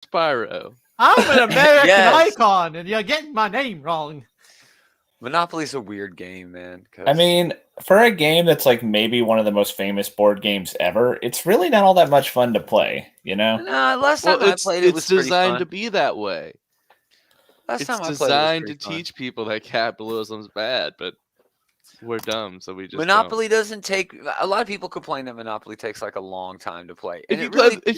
Spyro. I'm an American Yes. icon, and you're getting my name wrong. Monopoly's a weird game, man. I mean, for a game that's like maybe one of the most famous board games ever, it's really not all that much fun to play, you know? Last time I played it was pretty designed fun. to be that way. Last time I played it was designed to pretty fun. teach people that capitalism's bad, but we're dumb, so we just Monopoly doesn't take. A lot of people complain that Monopoly takes like a long time to play. If you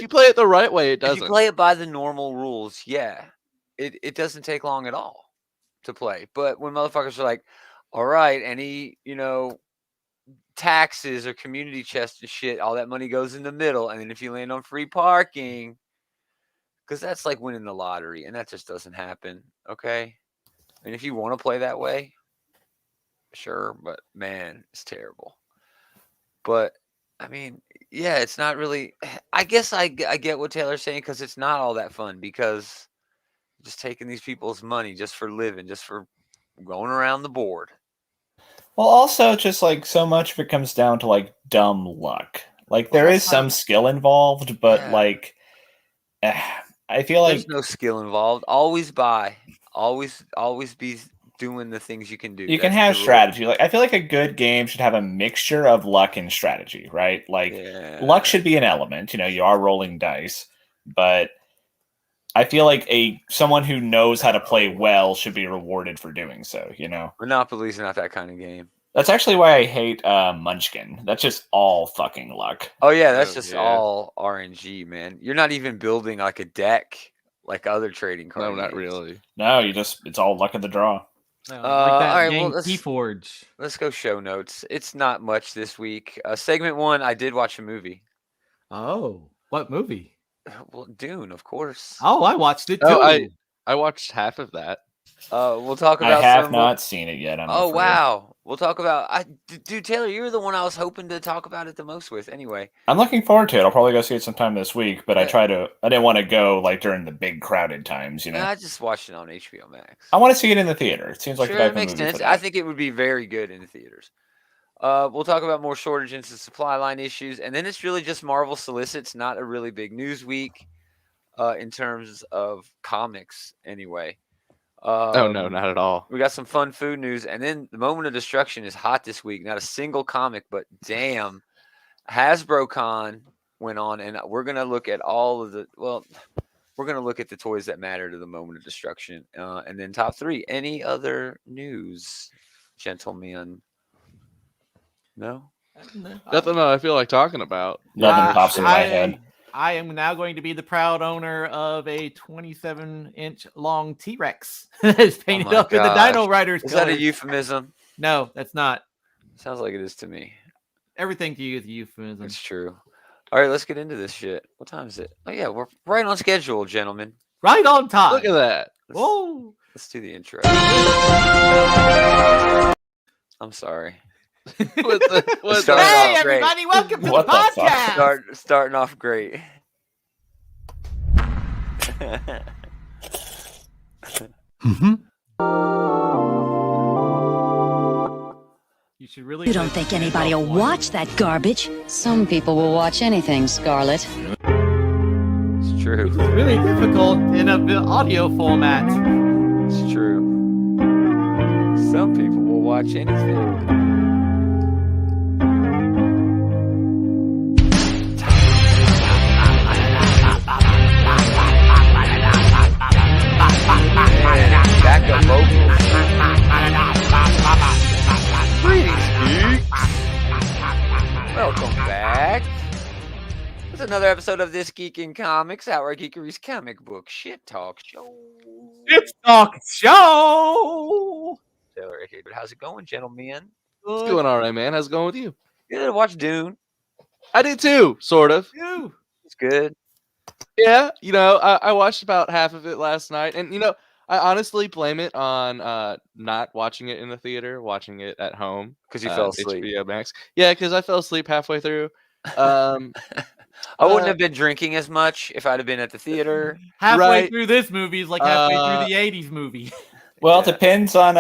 play it the right way, it doesn't. If you play it by the normal rules, yeah, it doesn't take long at all to play. But when motherfuckers are like, all right, any taxes or community chest and shit, all that money goes in the middle, and then if you land on free parking, because that's like winning the lottery, and that just doesn't happen. Okay, I mean, if you want to play that way, sure, but man, it's terrible. But I mean, yeah, it's not really. I guess I get what Taylor's saying, because it's not all that fun, because just taking these people's money just for living, just for going around the board. Well, also, just like so much of it comes down to like dumb luck. Like there is some skill involved, but like I feel like there's no skill involved. Always buy. Always be doing the things you can do. You can have strategy. Like I feel like a good game should have a mixture of luck and strategy, right? Like luck should be an element. You know, you are rolling dice, but I feel like someone who knows how to play well should be rewarded for doing so, you know? Monopoly's not that kind of game. That's actually why I hate Munchkin. That's just all fucking luck. Oh, yeah, that's just all RNG, man. You're not even building like a deck like other trading cards. No, not really. No, it's all luck of the draw. Like that all right, game well, Keyforge. Let's go show notes. It's not much this week. Segment 1, I did watch a movie. Oh, what movie? Well, Dune, of course. Oh, I watched it too. Oh, I watched half of that. We'll talk about. I have not seen it yet. Wow. We'll talk about. Dude, Taylor, you were the one I was hoping to talk about it the most with. Anyway, I'm looking forward to it. I'll probably go see it sometime this week, but I didn't want to go like during the big crowded times. You know, I just watched it on HBO Max. I want to see it in the theater. It seems like it makes sense. I think it would be very good in the theaters. We'll talk about more shortages and supply line issues, and then it's really just Marvel solicits. Not a really big news week. In terms of comics, anyway. Oh, no, not at all. We got some fun food news, and then the Moment of Destruction is hot this week. Not a single comic, but damn, HasbroCon went on, and we're gonna look at we're gonna look at the toys that matter to the Moment of Destruction, and then top 3. Any other news, gentlemen? No. Nothing that I feel like talking about. Nothing pops in my head. I am now going to be the proud owner of a 27-inch long T-Rex that is painted up in the Dino Riders colors. Is that a euphemism? No, that's not. Sounds like it is to me. Everything to you is a euphemism. It's true. All right, let's get into this shit. What time is it? Oh, yeah, we're right on schedule, gentlemen. Right on time. Look at that. Whoa. Let's do the intro. I'm sorry. Hey, everybody, welcome to the podcast. Starting off great. You don't think anybody will watch that garbage? Some people will watch anything, Scarlett. It's true. It's really difficult in an audio format. It's true. Some people will watch anything. Backup vocals. Greetings, geeks. Welcome back. It's another episode of This Geek in Comics, Outright Geekery's comic book shit talk show. Shit talk show. Taylor here. How's it going, gentlemen? It's going all right, man. How's it going with you? Good. Watch Dune. I did too, sort of. It's good. Yeah, I watched about half of it last night, and I honestly blame it on not watching it in the theater, watching it at home because you fell asleep. HBO Max. Yeah, because I fell asleep halfway through. I wouldn't have been drinking as much if I'd have been at the theater. Halfway through this movie is like halfway through the 80s movie. Well, it depends on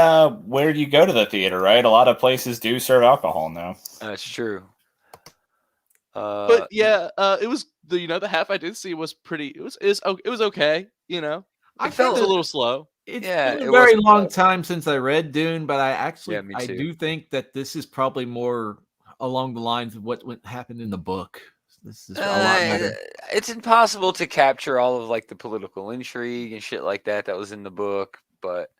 where you go to the theater, right? A lot of places do serve alcohol now. That's true. But yeah, it was the half I did see was pretty. It was okay. I It It felt was a kinda little slow. It's Yeah, been a it very wasn't long slow. time since I read Dune, but Yeah, me I too. do think that this is probably more along the lines of what happened in the book. This is a lot better. It's impossible to capture all of like the political intrigue and shit like that was in the book, but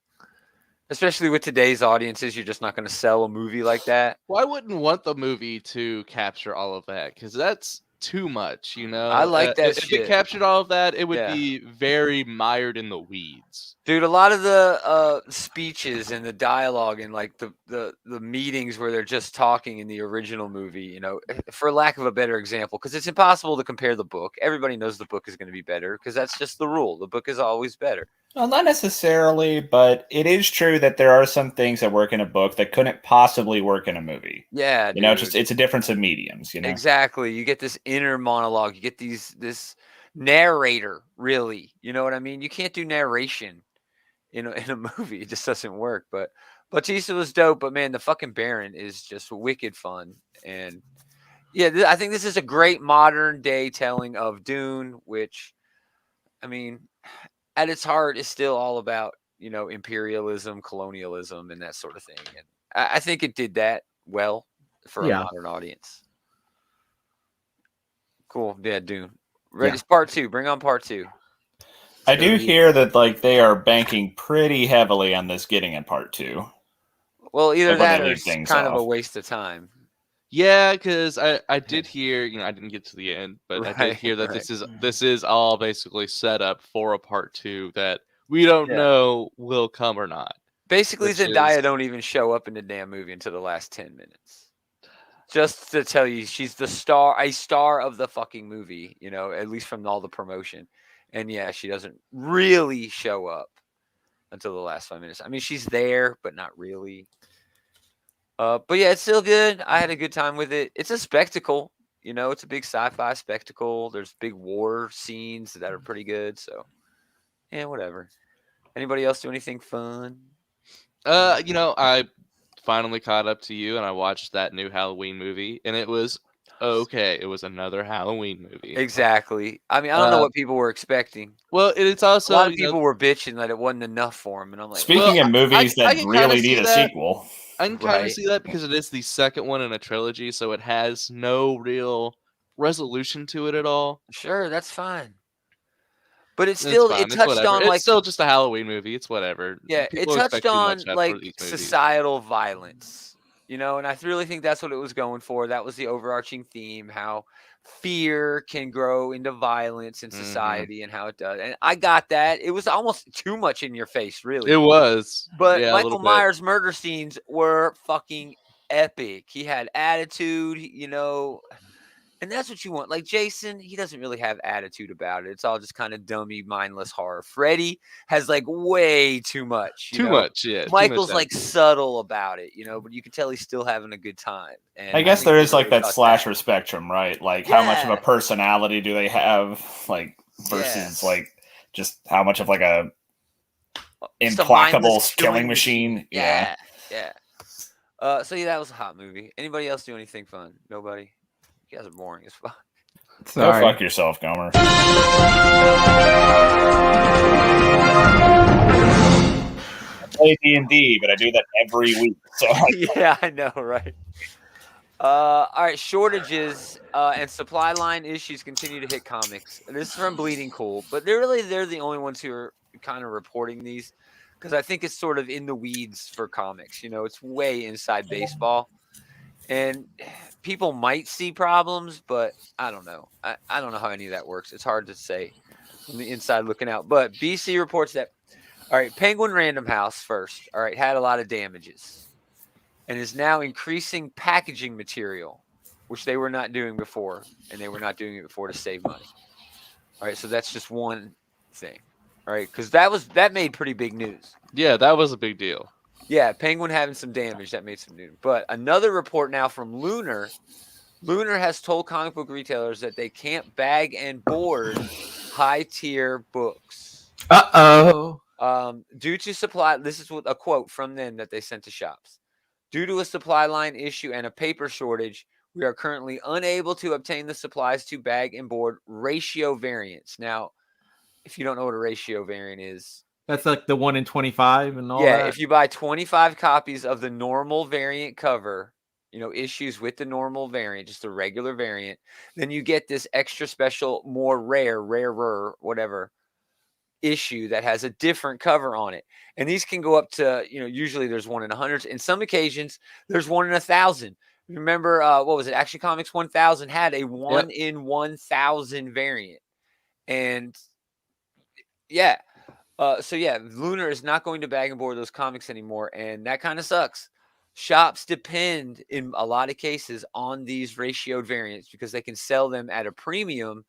especially with today's audiences, you're just not going to sell a movie like that. Well, I wouldn't want the movie to capture all of that because that's too much. I like that If it shit. captured all of that, it would Yeah. be very mired in the weeds. Dude, a lot of the speeches and the dialogue and like the meetings where they're just talking in the original movie, for lack of a better example, because it's impossible to compare the book. Everybody knows the book is going to be better because that's just the rule. The book is always better. Well, not necessarily, but it is true that there are some things that work in a book that couldn't possibly work in a movie. Yeah, dude. It's a difference of mediums. Exactly. You get this inner monologue. You get this narrator. Really, you know what I mean? You can't do narration in a movie. It just doesn't work. But Bautista was dope. But man, the fucking Baron is just wicked fun. And yeah, I think this is a great modern day telling of Dune, which, I mean, at its heart is still all about imperialism, colonialism, and that sort of thing. And I think it did that well for a Yeah. modern audience. Cool. Yeah, Dune. Ready? It's part 2. Bring on part 2. I do hear that like they are banking pretty heavily on this getting in part 2. Well, either Like, where that they or leave it's things kind of a off. waste of time. Yeah, because I did hear, I didn't get to the end, but I did hear that Right. this is all basically set up for a part 2 that we don't Yeah. know will come or not. Basically, Which Zendaya is- don't even show up in the damn movie until the last 10 minutes. Just to tell you, she's a star of the fucking movie, at least from all the promotion. And yeah, she doesn't really show up until the last 5 minutes. I mean, she's there, but not really. But yeah, it's still good. I had a good time with it. It's a spectacle, it's a big sci-fi spectacle. There's big war scenes that are pretty good. So yeah, whatever. Anybody else do anything fun? I finally caught up to you and I watched that new Halloween movie and it was okay. It was another Halloween movie. Exactly. I mean, I don't know what people were expecting. Well, it's A also lot of people were bitching that it wasn't enough for them, and I'm like, Speaking of movies I that can really kinda need see a that. sequel, I can kind of Right. see that because it is the second one in a trilogy, so it has no real resolution to it at all. sure, that's fine. But it It's still fine. it It's touched whatever. on It's like still just a Halloween movie. It's whatever. yeah, it People touched expect too much on after like these movies. societal violence, and I really think that's what it was going for. That was the overarching theme, how fear can grow into violence in Mhm. society and how it does. And I got that. It was almost too much in your face, really. It was. But Yeah, a Michael little bit. Myers' murder scenes were fucking epic. He had attitude, and that's what you want. Like Jason, he doesn't really have attitude about it. It's all just kind of dummy, mindless horror. Freddy has like way too much. Too much, yeah. Michael's too much like subtle about it, but you can tell he's still having a good time. And I guess think there they is like really that got slasher spectrum, right? Like how much of Yeah. a personality do they have, like versus like just how much of like a Just a implacable mindless killing machine. Yeah. So yeah, that was a hot movie. Anybody else do anything fun? Nobody. You guys are boring as fuck. Go fuck yourself, Gomer. I play D&D, but I do that every week. So Yeah, I know, right? All right, shortages and supply line issues continue to hit comics. This is from Bleeding Cool, but they're the only ones who are kind of reporting these because I think it's sort of in the weeds for comics. It's way inside baseball, and people might see problems, but I don't know. I don't know how any of that works. It's hard to say from the inside looking out. But BC reports that, all right, Penguin Random House first, all right, had a lot of damages and is now increasing packaging material, which they were not doing before, and they were not doing it before to save money. All right, so that's just one thing, all right, because that made pretty big news. Yeah, that was a big deal. Yeah, Penguin having some damage, that made some news. But another report now from Lunar has told comic book retailers that they can't bag and board high-tier books. Due to supply, this is a quote from them that they sent to shops. Due to a supply line issue and a paper shortage, We are currently unable to obtain the supplies to bag and board ratio variants. Now, if you don't know what a ratio variant is, That's like the 1 in 25 and all yeah, that. if you buy 25 copies of the normal variant cover, issues with the normal variant, just a regular variant, then you get this extra special, more rarer, whatever issue that has a different cover on it. And these can go up to, usually there's 1 in 100. In some occasions, there's 1 in 1,000. Remember, what was it? Action Comics 1000 had a 1 in 1,000 variant. And yeah. So yeah, Lunar is not going to bag and board those comics anymore, and that kind of sucks. Shops depend in a lot of cases on these ratioed variants because they can sell them at a premium,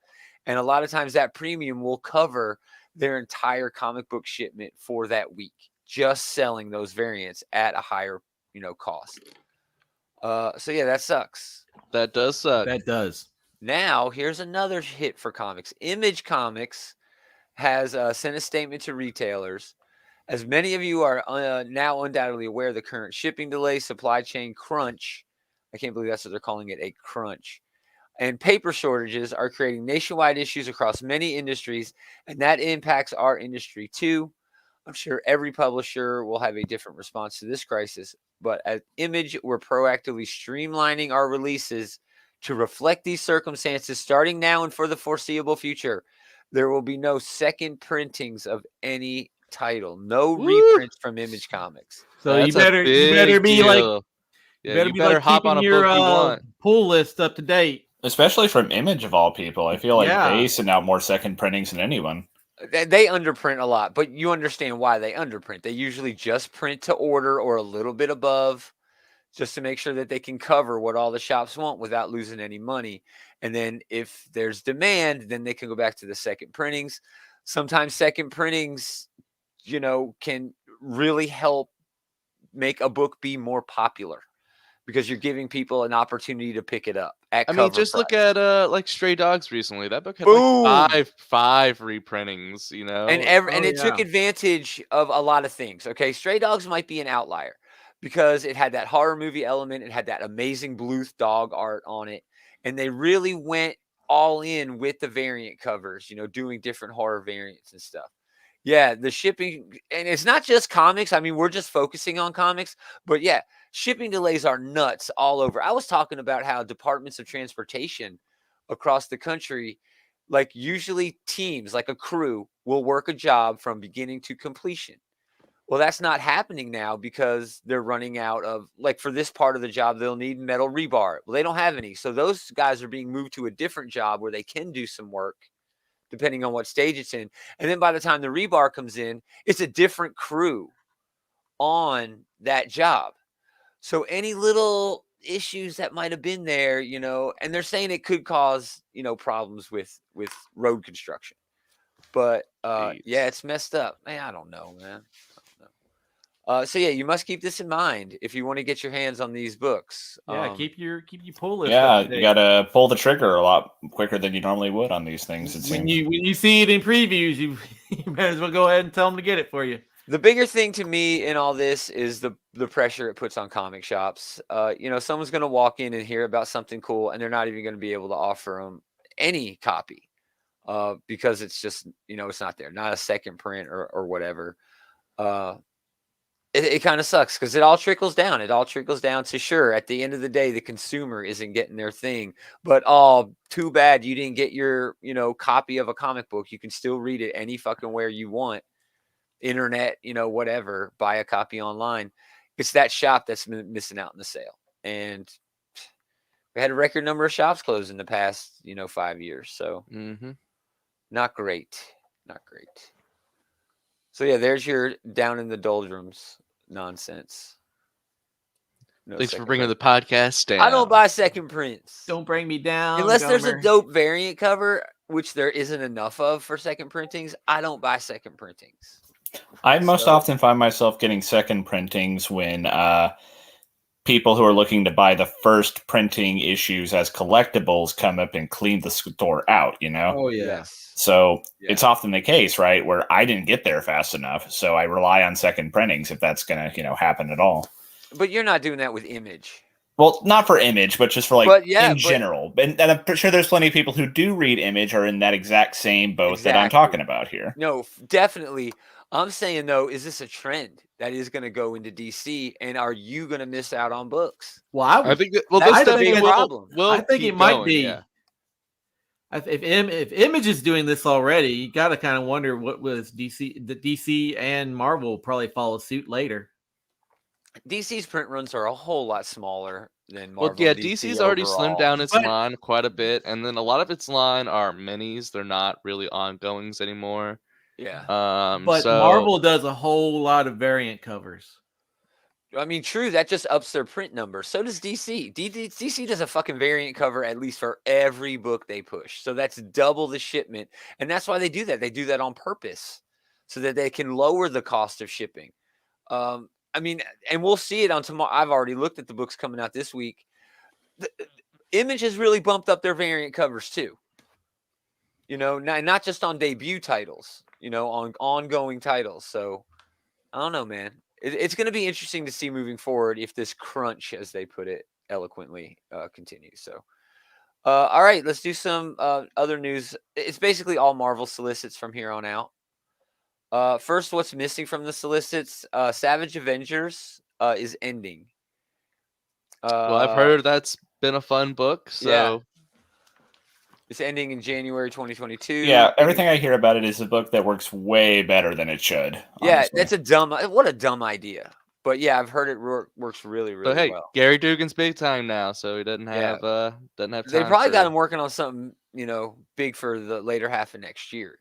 and a lot of times that premium will cover their entire comic book shipment for that week, just selling those variants at a higher, cost. So yeah, that sucks. That does suck. That does. Now, here's another hit for comics. Image Comics has sent a statement to retailers. As many of you are now undoubtedly aware, the current shipping delay, supply chain crunch, I can't believe that's what they're calling it, a crunch, and paper shortages are creating nationwide issues across many industries, and that impacts our industry too. I'm sure every publisher will have a different response to this crisis, but at Image, we're proactively streamlining our releases to reflect these circumstances starting now and for the foreseeable future. There will be no second printings of any title, no reprints from Image Comics. So That's you better be deal. like Yeah, you better hop on keeping a your book you want. pull list up to date. Especially from Image of all people. I feel like Yeah. they send out more second printings than anyone. They underprint a lot, but you understand why they underprint. They usually just print to order or a little bit above, just to make sure that they can cover what all the shops want without losing any money. And then if there's demand, then they can go back to the second printings. Sometimes second printings, can really help make a book be more popular because you're giving people an opportunity to pick it up at I cover mean, just look price. at like Stray Dogs recently. That book had Boom! like five reprintings, And it took advantage of a lot of things. Okay, Stray Dogs might be an outlier because it had that horror movie element. It had that amazing Bluth dog art on it, and they really went all in with the variant covers. Doing different horror variants and stuff. Yeah, the shipping, and it's not just comics. I mean, we're just focusing on comics, but yeah, shipping delays are nuts all over. I was talking about how departments of transportation across the country, like usually teams, like a crew, will work a job from beginning to completion. Well, that's not happening now because they're running out of, like, for this part of the job, they'll need metal rebar. Well, they don't have any. So those guys are being moved to a different job where they can do some work depending on what stage it's in. And then by the time the rebar comes in, it's a different crew on that job. So any little issues that might have been there, and they're saying it could cause, problems with road construction. But yeah, it's messed up. Man, I don't know, man. So yeah, you must keep this in mind if you want to get your hands on these books. Yeah, keep your pull list. Yeah, up to date. you gotta pull the trigger a lot quicker than you normally would on these things. It When seems. you see it in previews, you might as well go ahead and tell them to get it for you. The bigger thing to me in all this is the pressure it puts on comic shops. Someone's going to walk in and hear about something cool, and they're not even going to be able to offer them any copy because it's just, it's not there, not a second print or whatever. It kind of sucks because it all trickles down. It all trickles down to, sure, at the end of the day, the consumer isn't getting their thing. But, too bad you didn't get your, copy of a comic book. You can still read it any fucking where you want. Internet, whatever, buy a copy online. It's that shop that's missing out in the sale. And we had a record number of shops closed in the past, 5 years. So not great. So yeah, there's your down in the doldrums nonsense. No Thanks for second bringing print. the podcast down. I don't buy second prints. Don't bring me down. Unless there's a Gomer. dope variant cover, which there isn't enough of for second printings. I don't buy second printings. I most often find myself getting second printings when people who are looking to buy the first printing issues as collectibles come up and clean the store out, Oh yeah. Yes. So it's often the case, right, where I didn't get there fast enough, so I rely on second printings if that's going to, happen at all. But you're not doing that with Image. Well, not for Image, but just for like But, yeah, in general. And I'm pretty sure there's plenty of people who do read Image are in that exact same boat that I'm talking about here. No, definitely. I'm saying though, is this a trend that is going to go into DC, and are you going to miss out on books? Well, I think that, well, That's this the definitely big problem. will I think keep it might going, be. yeah. If Image is doing this already, you got to kind of wonder what was DC. The DC and Marvel will probably follow suit later. DC's print runs are a whole lot smaller than Marvel. Well, yeah, DC DC's already slimmed overall. down its But- line quite a bit, and then a lot of its line are minis. They're not really ongoings anymore. Yeah. But So Marvel does a whole lot of variant covers. I mean, true, that just ups their print number. So does DC. DC does a fucking variant cover at least for every book they push. So that's double the shipment. And that's why they do that. They do that on purpose so that they can lower the cost of shipping. I mean, and we'll see it on tomorrow. I've already looked at the books coming out this week. The Image has really bumped up their variant covers too. You know, not just on debut titles, you know, on ongoing titles. So I don't know, man. It's going to be interesting to see moving forward if this crunch, as they put it eloquently, continues. So, all right, let's do some other news. It's basically all Marvel solicits from here on out. First, what's missing from the solicits? Savage Avengers is ending. well, I've heard that's been a fun book. So Yeah. It's ending in January 2022. Yeah, everything I hear about it is a book that works way better than it should. Yeah, honestly. that's what a dumb idea. But yeah, I've heard it works really, really but hey, well. Gary Dugan's big time now, so he doesn't have doesn't have time. They probably got for- him working on something, you know, big for the later half of next year.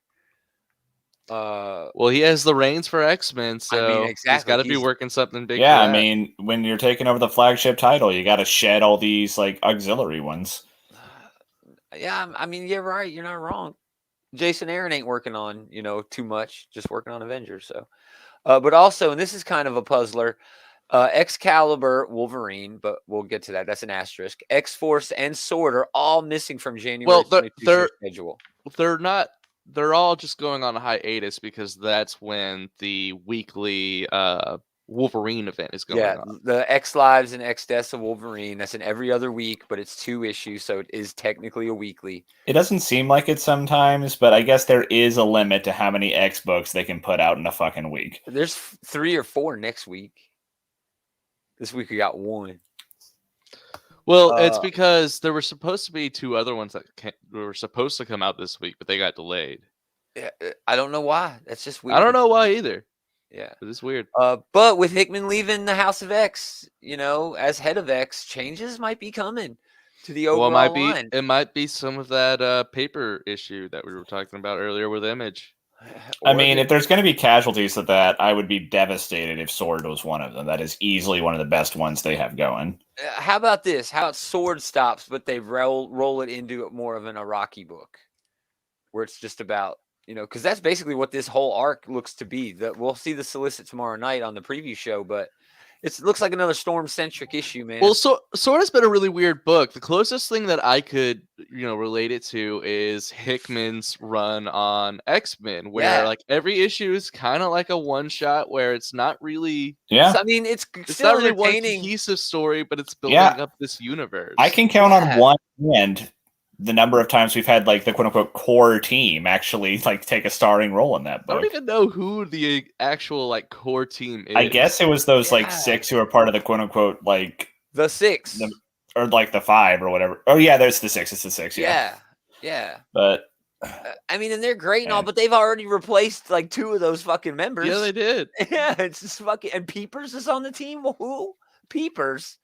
Well, he has the reins for X-Men, so he's exactly. got to be working something big. Yeah, for I that. mean, when you're taking over the flagship title, you got to shed all these like auxiliary ones. Yeah, I mean, you're right. You're not wrong. Jason Aaron ain't working on, you know, too much, just working on Avengers. So, but also, and this is kind of a puzzler, Excalibur, Wolverine, but we'll get to that. That's an asterisk. X-Force and Sword are all missing from January. Well, 22 schedule. They're not. They're all just going on a hiatus because that's when the weekly Wolverine event is going on. The X Lives and X Deaths of Wolverine. That's in every other week, but it's 2 issues, so it is technically a weekly. It doesn't seem like it sometimes, but I guess there is a limit to how many X books they can put out in a fucking week. There's 3 or 4 next week. This week we got 1. Well, it's because there were supposed to be 2 other ones that were supposed to come out this week, but they got delayed. Yeah, I don't know why. That's just weird. I don't know why either. Yeah, but it's weird. But with Hickman leaving the House of X, you know, as head of X, changes might be coming to the overall line. It might be some of that paper issue that we were talking about earlier with Image. I mean, if there's going to be casualties of that, I would be devastated if Sword was one of them. That is easily one of the best ones they have going. How about this? How about Sword stops, but they roll it into more of an Iraqi book, where it's just about, you know, because that's basically what this whole arc looks to be. That we'll see the solicit tomorrow night on the preview show, but it looks like another Storm-centric issue, man. Well, Sword has been a really weird book. The closest thing that I could, you know, relate it to is Hickman's run on X-Men, where like every issue is kind of like a one-shot, where it's not really. Yeah, I mean, it's not really one cohesive story, but it's building up this universe. I can count on one hand the number of times we've had like the quote unquote core team actually like take a starring role in that book. I don't even know who the actual like core team is. I guess it was those like 6 who are part of the quote unquote like the 6 or like the 5 or whatever. Oh yeah, there's the 6. It's the 6. Yeah. But I mean, and they're great and all, but they've already replaced like 2 of those fucking members. Yeah, they did. Yeah, it's just fucking. And Peepers is on the team. Who? Peepers.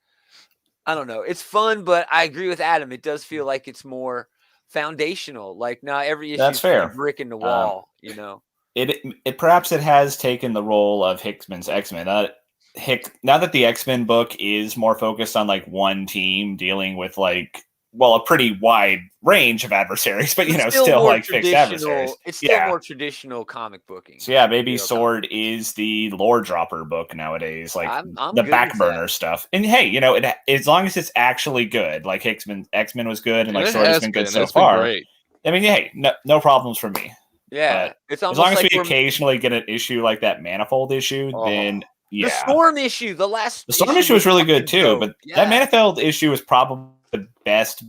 I don't know. It's fun, but I agree with Adam. It does feel like it's more foundational. Like now, every issue is a brick in the wall. You know, it perhaps it has taken the role of Hickman's X-Men. Now that the X-Men book is more focused on like one team dealing with like a pretty wide range of adversaries, but you know, still like fixed adversaries. It's still more traditional comic booking. So yeah, maybe Sword is the lore dropper book nowadays, like I'm the back burner stuff. And hey, you know, as long as it's actually good, like X-Men was good, and like Sword has been good so far. I mean, hey, no problems for me. Yeah, but it's as long as we occasionally get an issue like that Manifold issue, then The Storm issue, the Storm issue was really good too, dope. but that Manifeld issue is probably the best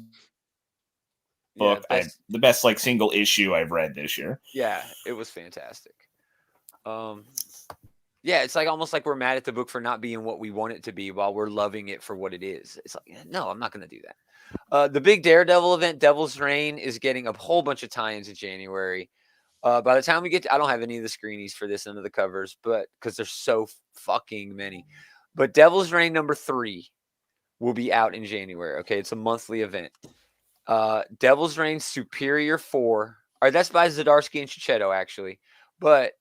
book, the best like single issue I've read this year. Yeah, it was fantastic. Yeah, it's like almost like we're mad at the book for not being what we want it to be while we're loving it for what it is. It's like, no, I'm not going to do that. The big Daredevil event, Devil's Reign, is getting a whole bunch of tie-ins in January. By the time we get to, I don't have any of the screenies for this under the covers, but because there's so fucking many. But Devil's Reign number 3 will be out in January. Okay, it's a monthly event. Devil's Reign Superior 4. All right, that's by Zdarsky and Chichetto, actually. But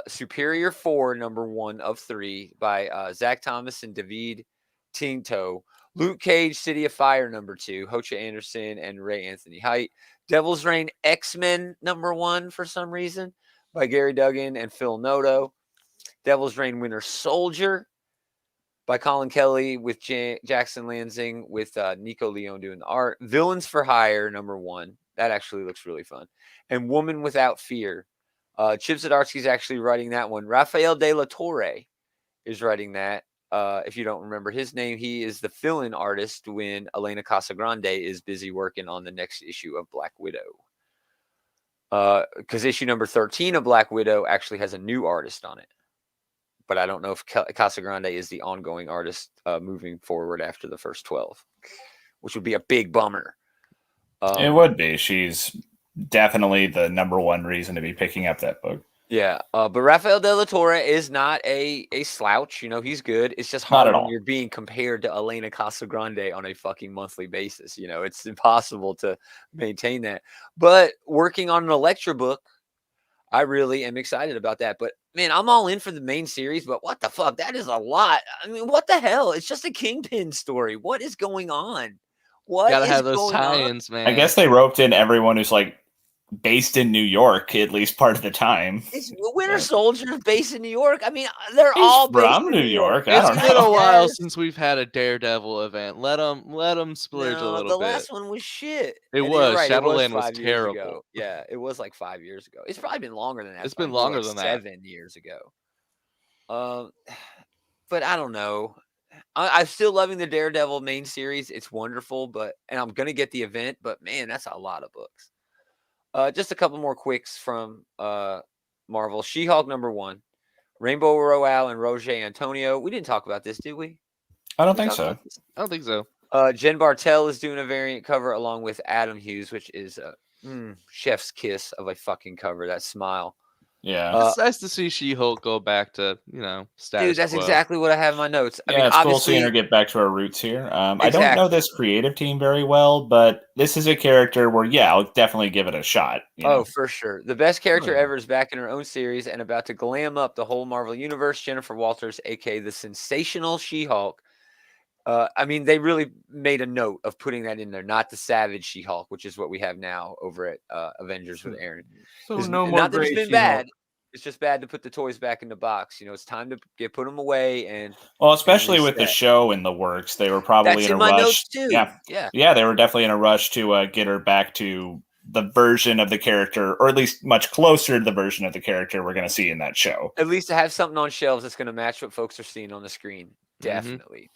Superior 4, number 1 of 3 by Zach Thomas and David Tinto. Luke Cage, City of Fire, number 2. Hocha Anderson and Ray Anthony Height. Devil's Reign X-Men, number 1, for some reason, by Gary Duggan and Phil Noto. Devil's Reign Winter Soldier by Colin Kelly with Jackson Lansing with Nico Leone doing the art. Villains for Hire, number 1. That actually looks really fun. And Woman Without Fear. Chip Zdarsky's actually writing that one. Rafael De La Torre is writing that. If you don't remember his name, he is the fill-in artist when Elena Casagrande is busy working on the next issue of Black Widow. Because issue number 13 of Black Widow actually has a new artist on it. But I don't know if Casagrande is the ongoing artist moving forward after the first 12, which would be a big bummer. It would be. She's definitely the number 1 reason to be picking up that book. Yeah, but Rafael De La Torre is not a slouch. You know, he's good. It's just hard when you're being compared to Elena Casagrande on a fucking monthly basis. You know, it's impossible to maintain that. But working on an Elektra book, I really am excited about that. But, man, I'm all in for the main series, but what the fuck? That is a lot. I mean, what the hell? It's just a Kingpin story. What is going on? What Gotta is have those going tie-ins, on? man. I guess they roped in everyone who's like based in New York at least part of the time. Is Winter Soldier based in New York? I mean, they're all based from in New York. It's been a while Yes. since we've had a Daredevil event. Let them splurge a little the bit. last one was shit. It And was. you're right, Shadowland was 5 years ago. terrible. Yeah, it was like 5 years ago. It's probably been longer than that. It's been probably longer like than that. 7 years ago. But I don't know. I'm still loving the Daredevil main series. It's wonderful, and I'm gonna get the event. But man, that's a lot of books. Just a couple more quicks from Marvel. She-Hulk number 1, Rainbow Royale and Roger Antonio. We didn't talk about this, did we? I don't think so. I don't think so. Jen Bartel is doing a variant cover along with Adam Hughes, which is a chef's kiss of a fucking cover. That smile. Yeah. It's nice to see She-Hulk go back to, status Dude, that's quo. exactly what I have in my notes. I mean, it's cool obviously, seeing her get back to her roots here. I don't know this creative team very well, but this is a character where, I'll definitely give it a shot. Oh, for sure. The best character ever is back in her own series and about to glam up the whole Marvel Universe. Jennifer Walters, a.k.a. the sensational She-Hulk. I mean, they really made a note of putting that in there, not the Savage She-Hulk, which is what we have now over at Avengers with Aaron. So no more not that it's gray been She-Hulk. bad. It's just bad to put the toys back in the box. It's time to put them away. And especially with the show in the works, they were probably in a rush. Notes too. Yeah, they were definitely in a rush to get her back to the version of the character, or at least much closer to the version of the character we're going to see in that show. At least to have something on shelves that's going to match what folks are seeing on the screen. Definitely.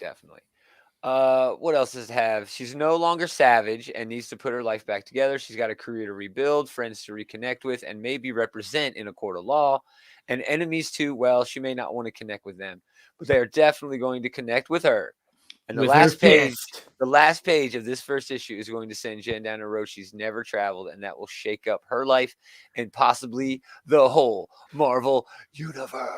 What else does it have? She's no longer Savage and needs to put her life back together. She's got a career to rebuild, friends to reconnect with, and maybe represent in a court of law. And enemies too, well, she may not want to connect with them, but they are definitely going to connect with her. And the last page of this first issue is going to send Jen down a road she's never traveled, and that will shake up her life and possibly the whole Marvel universe.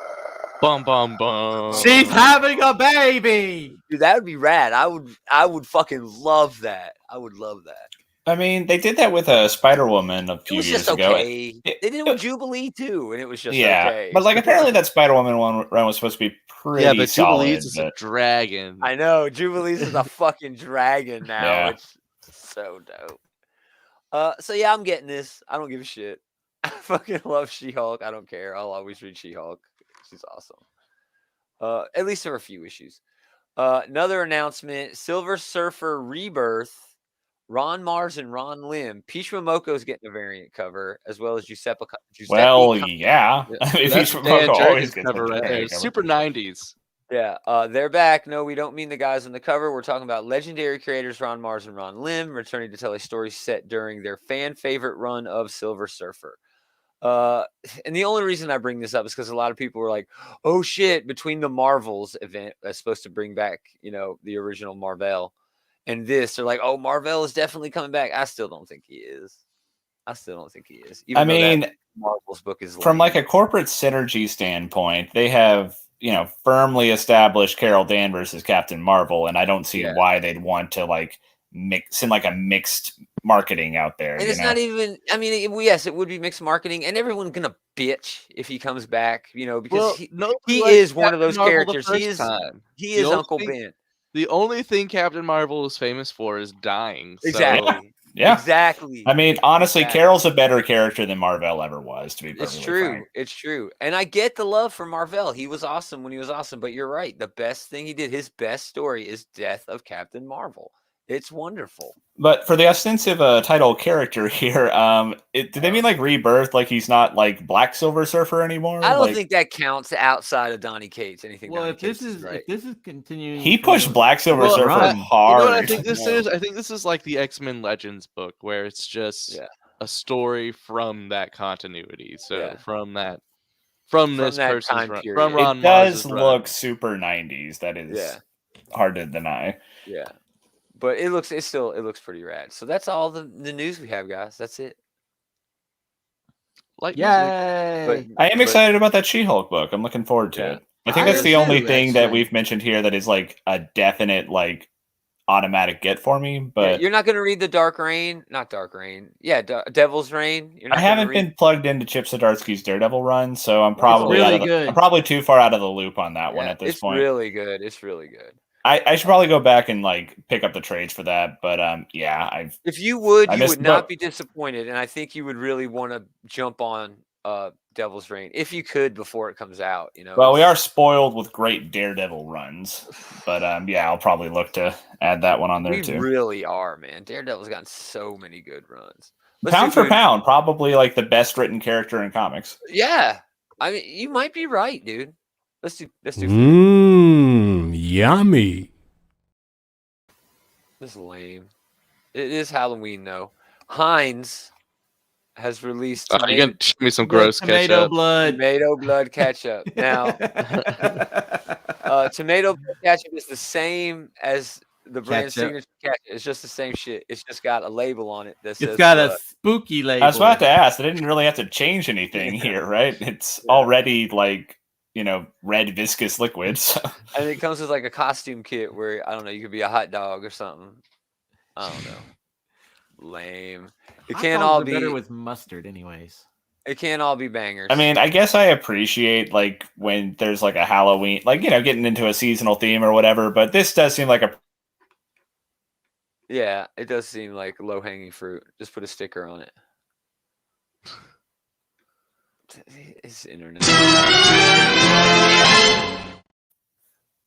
Bum bum bum. She's having a baby. Dude, that would be rad. I would fucking love that. I would love that. I mean, they did that with a Spider-Woman a few years ago. Okay. They did it with Jubilee too, and it was just okay. But apparently that Spider-Woman one run was supposed to be pretty but solid. Jubilee's is a dragon. I know. Jubilee's is a fucking dragon now. Yeah. It's so dope. So yeah, I'm getting this. I don't give a shit. I fucking love She-Hulk. I don't care. I'll always read She-Hulk. She's awesome. At least for a few issues. Another announcement: Silver Surfer Rebirth. Ron Mars and Ron Lim. Peach Momoko's getting a variant cover, as well as Giuseppe. Well, yeah. That's Peach Dan Momoko always Jurgens gets cover a right there. variant cover. Super 90s. Yeah, they're back. No, we don't mean the guys on the cover. We're talking about legendary creators Ron Mars and Ron Lim returning to tell a story set during their fan favorite run of Silver Surfer. And the only reason I bring this up is because a lot of people were like, "Oh shit!" Between the Marvels event that's supposed to bring back, the original Marvel, and this, they're like, "Oh, Marvel is definitely coming back." I still don't think he is. Even though that Marvel's book is from lame. like a corporate synergy standpoint, they have firmly established Carol Danvers as Captain Marvel, and I don't see why they'd want to like send like a mixed marketing out there. And it's not even. I mean, yes, it would be mixed marketing, and everyone's gonna bitch if he comes back, because he is one of those characters. He is Uncle Ben. The only thing Captain Marvel is famous for is dying. So. Exactly. Yeah. Exactly. I mean, honestly, Carol's a better character than Marvel ever was, to be perfectly frank. It's true. And I get the love for Marvel. He was awesome when he was awesome, but you're right. The best thing he did, his best story is Death of Captain Marvel. It's wonderful. But for the ostensive title character here, did they mean like rebirth? Like he's not like Black Silver Surfer anymore? I don't think that counts outside of Donny Cates. Anything? Well, Donny if this Cates is right. if this is continuing, he pushed Black Silver Surfer hard. You know what I think this is? I think this is like the X-Men Legends book, where it's just a story from that continuity. So from this person's time run, period. from Ron it does Mars's look run. super 90s. That is hard to deny. Yeah. But it looks pretty rad. So that's all the news we have, guys. That's it. Yay! I am excited about that She-Hulk book. I'm looking forward to it. I think that's the only thing that we've mentioned here that is like a definite like automatic get for me. But you're not going to read the Devil's Reign. You're not I haven't been plugged into Chip Zdarsky's Daredevil run, so I'm probably I'm probably too far out of the loop on that one at this point. It's really good. It's really good. I should probably go back and like pick up the trades for that, but if you would not be disappointed, and I think you would really want to jump on Devil's Reign if you could before it comes out. Well, we are spoiled with great Daredevil runs, but I'll probably look to add that one on there too. We really are, man. Daredevil's gotten so many good runs. Pound for pound, probably like the best written character in comics. Yeah, I mean, you might be right, dude. Let's do. Yummy. This is lame. It is Halloween though. Heinz has released. You can show me some gross tomato ketchup. Tomato blood ketchup. Now, tomato blood ketchup is the same as the brand signature ketchup. It's just the same shit. It's just got a label on it that says. It's got a spooky label. I was about to ask. They didn't really have to change anything here, right? It's already like. Red viscous liquids. And it comes with like a costume kit where I don't know, you could be a hot dog or something. I don't know. Lame. It can't all be better with mustard, anyways. It can't all be bangers. I mean, I guess I appreciate like when there's like a Halloween, like getting into a seasonal theme or whatever. But this does seem like yeah, it does seem like low hanging fruit. Just put a sticker on it. It's internet.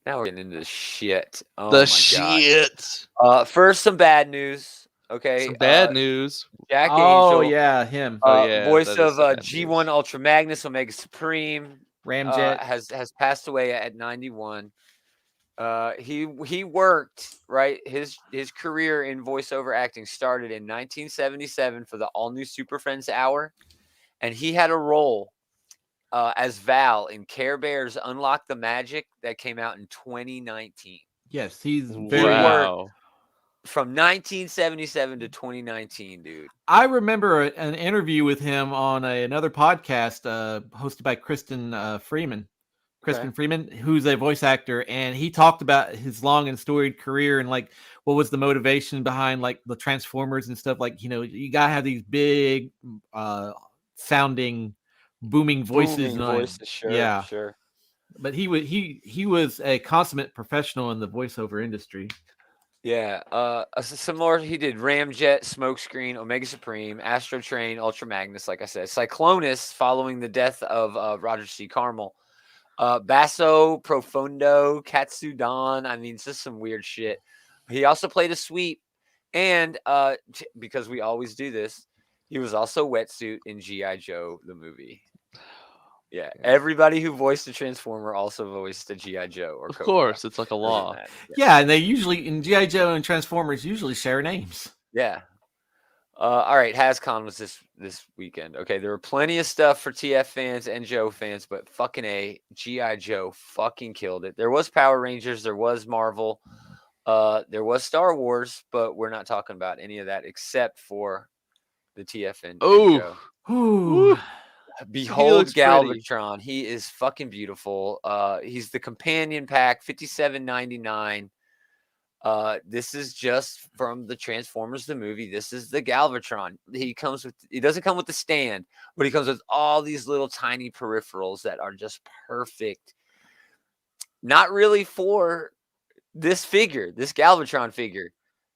Now we're getting into the shit. Oh the my shit. God. First, some bad news. Okay. Some bad news. Jack Angel. Oh yeah, him. Voice of G1 Ultra Magnus, Omega Supreme. Ramjet has passed away at 91. He worked his career in voiceover acting started in 1977 for the all new Super Friends Hour. And he had a role as Val in Care Bears Unlock the Magic that came out in 2019. Yes, he's very from 1977 to 2019, dude. I remember an interview with him on another podcast hosted by Kristen Freeman. Freeman, who's a voice actor, and he talked about his long and storied career and like what was the motivation behind like the Transformers and stuff. Like, you gotta have these big sounding booming voices. Sure. But he was a consummate professional in the voiceover industry. Yeah. Some more. He did Ramjet, Smokescreen, Omega Supreme, Astro Train, Ultra Magnus, like I said, Cyclonus following the death of Roger C. Carmel, Basso Profundo, Katsudan. I mean, it's just some weird shit. He also played a sweep, and because we always do this, he was also Wetsuit in G.I. Joe, the movie. Yeah, everybody who voiced a Transformer also voiced a G.I. Joe or Of Cobra. course, it's like a law. Yeah, and they usually in G.I. Joe and Transformers usually share names. Yeah. All right, HasCon was this weekend. Okay, there were plenty of stuff for TF fans and Joe fans, but fucking G.I. Joe fucking killed it. There was Power Rangers, there was Marvel, there was Star Wars, but we're not talking about any of that except for the TF and Joe. Ooh. Behold looks pretty. Galvatron. He is fucking beautiful. He's the companion pack, $57.99. This is just from the Transformers the movie. This is the Galvatron. He doesn't come with the stand, but he comes with all these little tiny peripherals that are just perfect. Not really for this figure, this Galvatron figure.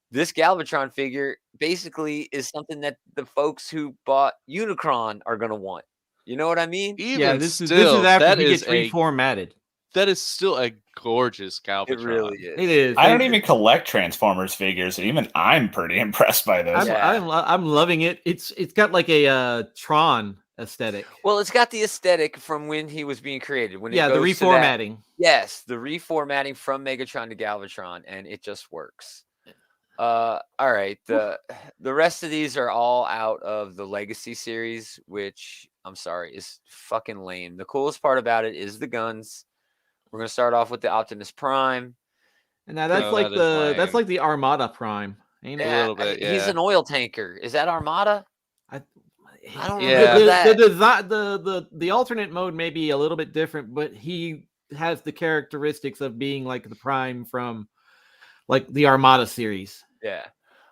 This Galvatron figure basically is something that the folks who bought Unicron are going to want. You know what I mean? Even this still, is after that he is gets reformatted. that is still a gorgeous Galvatron. It really is. It is. I don't even collect Transformers figures, and even I'm pretty impressed by this. I'm loving it. It's got like a Tron aesthetic. Well, it's got the aesthetic from when he was being created. When the reformatting. Yes, the reformatting from Megatron to Galvatron, and it just works. All right. The rest of these are all out of the Legacy series, which I'm sorry is fucking lame. The coolest part about it is the guns. We're gonna start off with the Optimus Prime. And now that's like the Armada Prime, ain't it? A little bit. Yeah. He's an oil tanker. Is that Armada? I don't remember that. The alternate mode may be a little bit different, but he has the characteristics of being like the Prime from like the Armada series. Yeah.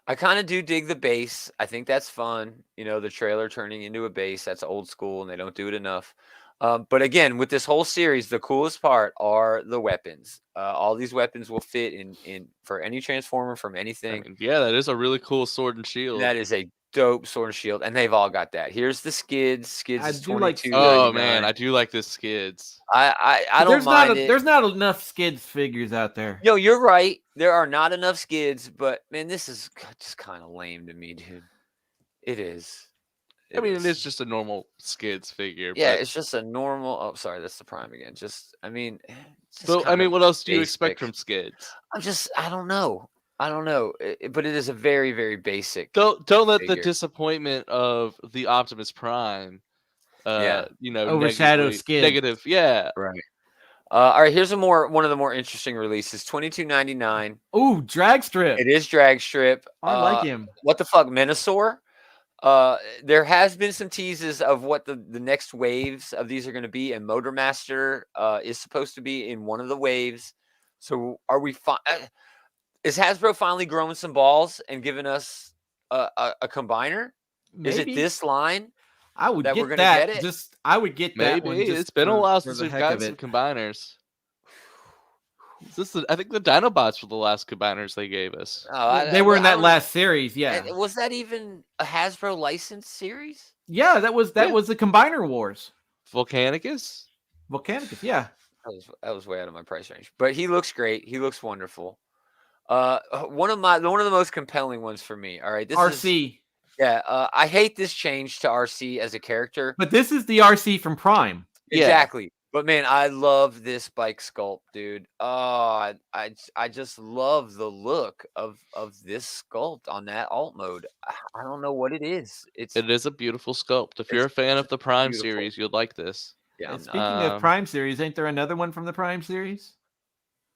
I kind of do dig the base. I think that's fun. You know, the trailer turning into a base. That's old school, and they don't do it enough. But again, with this whole series, the coolest part are the weapons. All these weapons will fit in for any Transformer from anything. I mean, yeah, that is a really cool sword and shield. That is a dope sword and shield, and they've all got that. Here's the skids. Skids is $22.99. Oh man, I do like this skids. I don't mind it. There's not enough skids figures out there. Yo, you're right. There are not enough skids, but man, this is just kind of lame to me, dude. It is. I mean, it is just a normal skids figure. Yeah, but... it's just a normal. Oh, sorry, that's the Prime again. What else do you expect from skids? I don't know. But it is a very, very basic. Don't let the disappointment of the Optimus Prime, overshadow skids. Negative, yeah. Right. All right, here's one of the more interesting releases. $22.99. Ooh, drag strip. It is drag strip. I like him. What the fuck, Minosaur? There has been some teases of what the next waves of these are going to be, and Motor Master is supposed to be in one of the waves. So are we fine? Is Hasbro finally growing some balls and giving us a combiner? Maybe. Is it this line? I would that get we're gonna that. get it? I would get that. Maybe one it's been a while since we've gotten some combiners. I think the Dinobots were the last combiners they gave us. They were in that last series, yeah. Was that even a Hasbro licensed series? Yeah, that was the Combiner Wars. Volcanicus, yeah. That was way out of my price range. But he looks great. He looks wonderful. One of the most compelling ones for me. All right, this RC. I hate this change to RC as a character. But this is the RC from Prime. Exactly. Yeah. But man, I love this bike sculpt, dude. Oh, I just love the look of this sculpt on that alt mode. I don't know what it is. It is a beautiful sculpt. If you're a fan of the Prime series, you'll like this. Yeah. And speaking of Prime series, ain't there another one from the Prime series?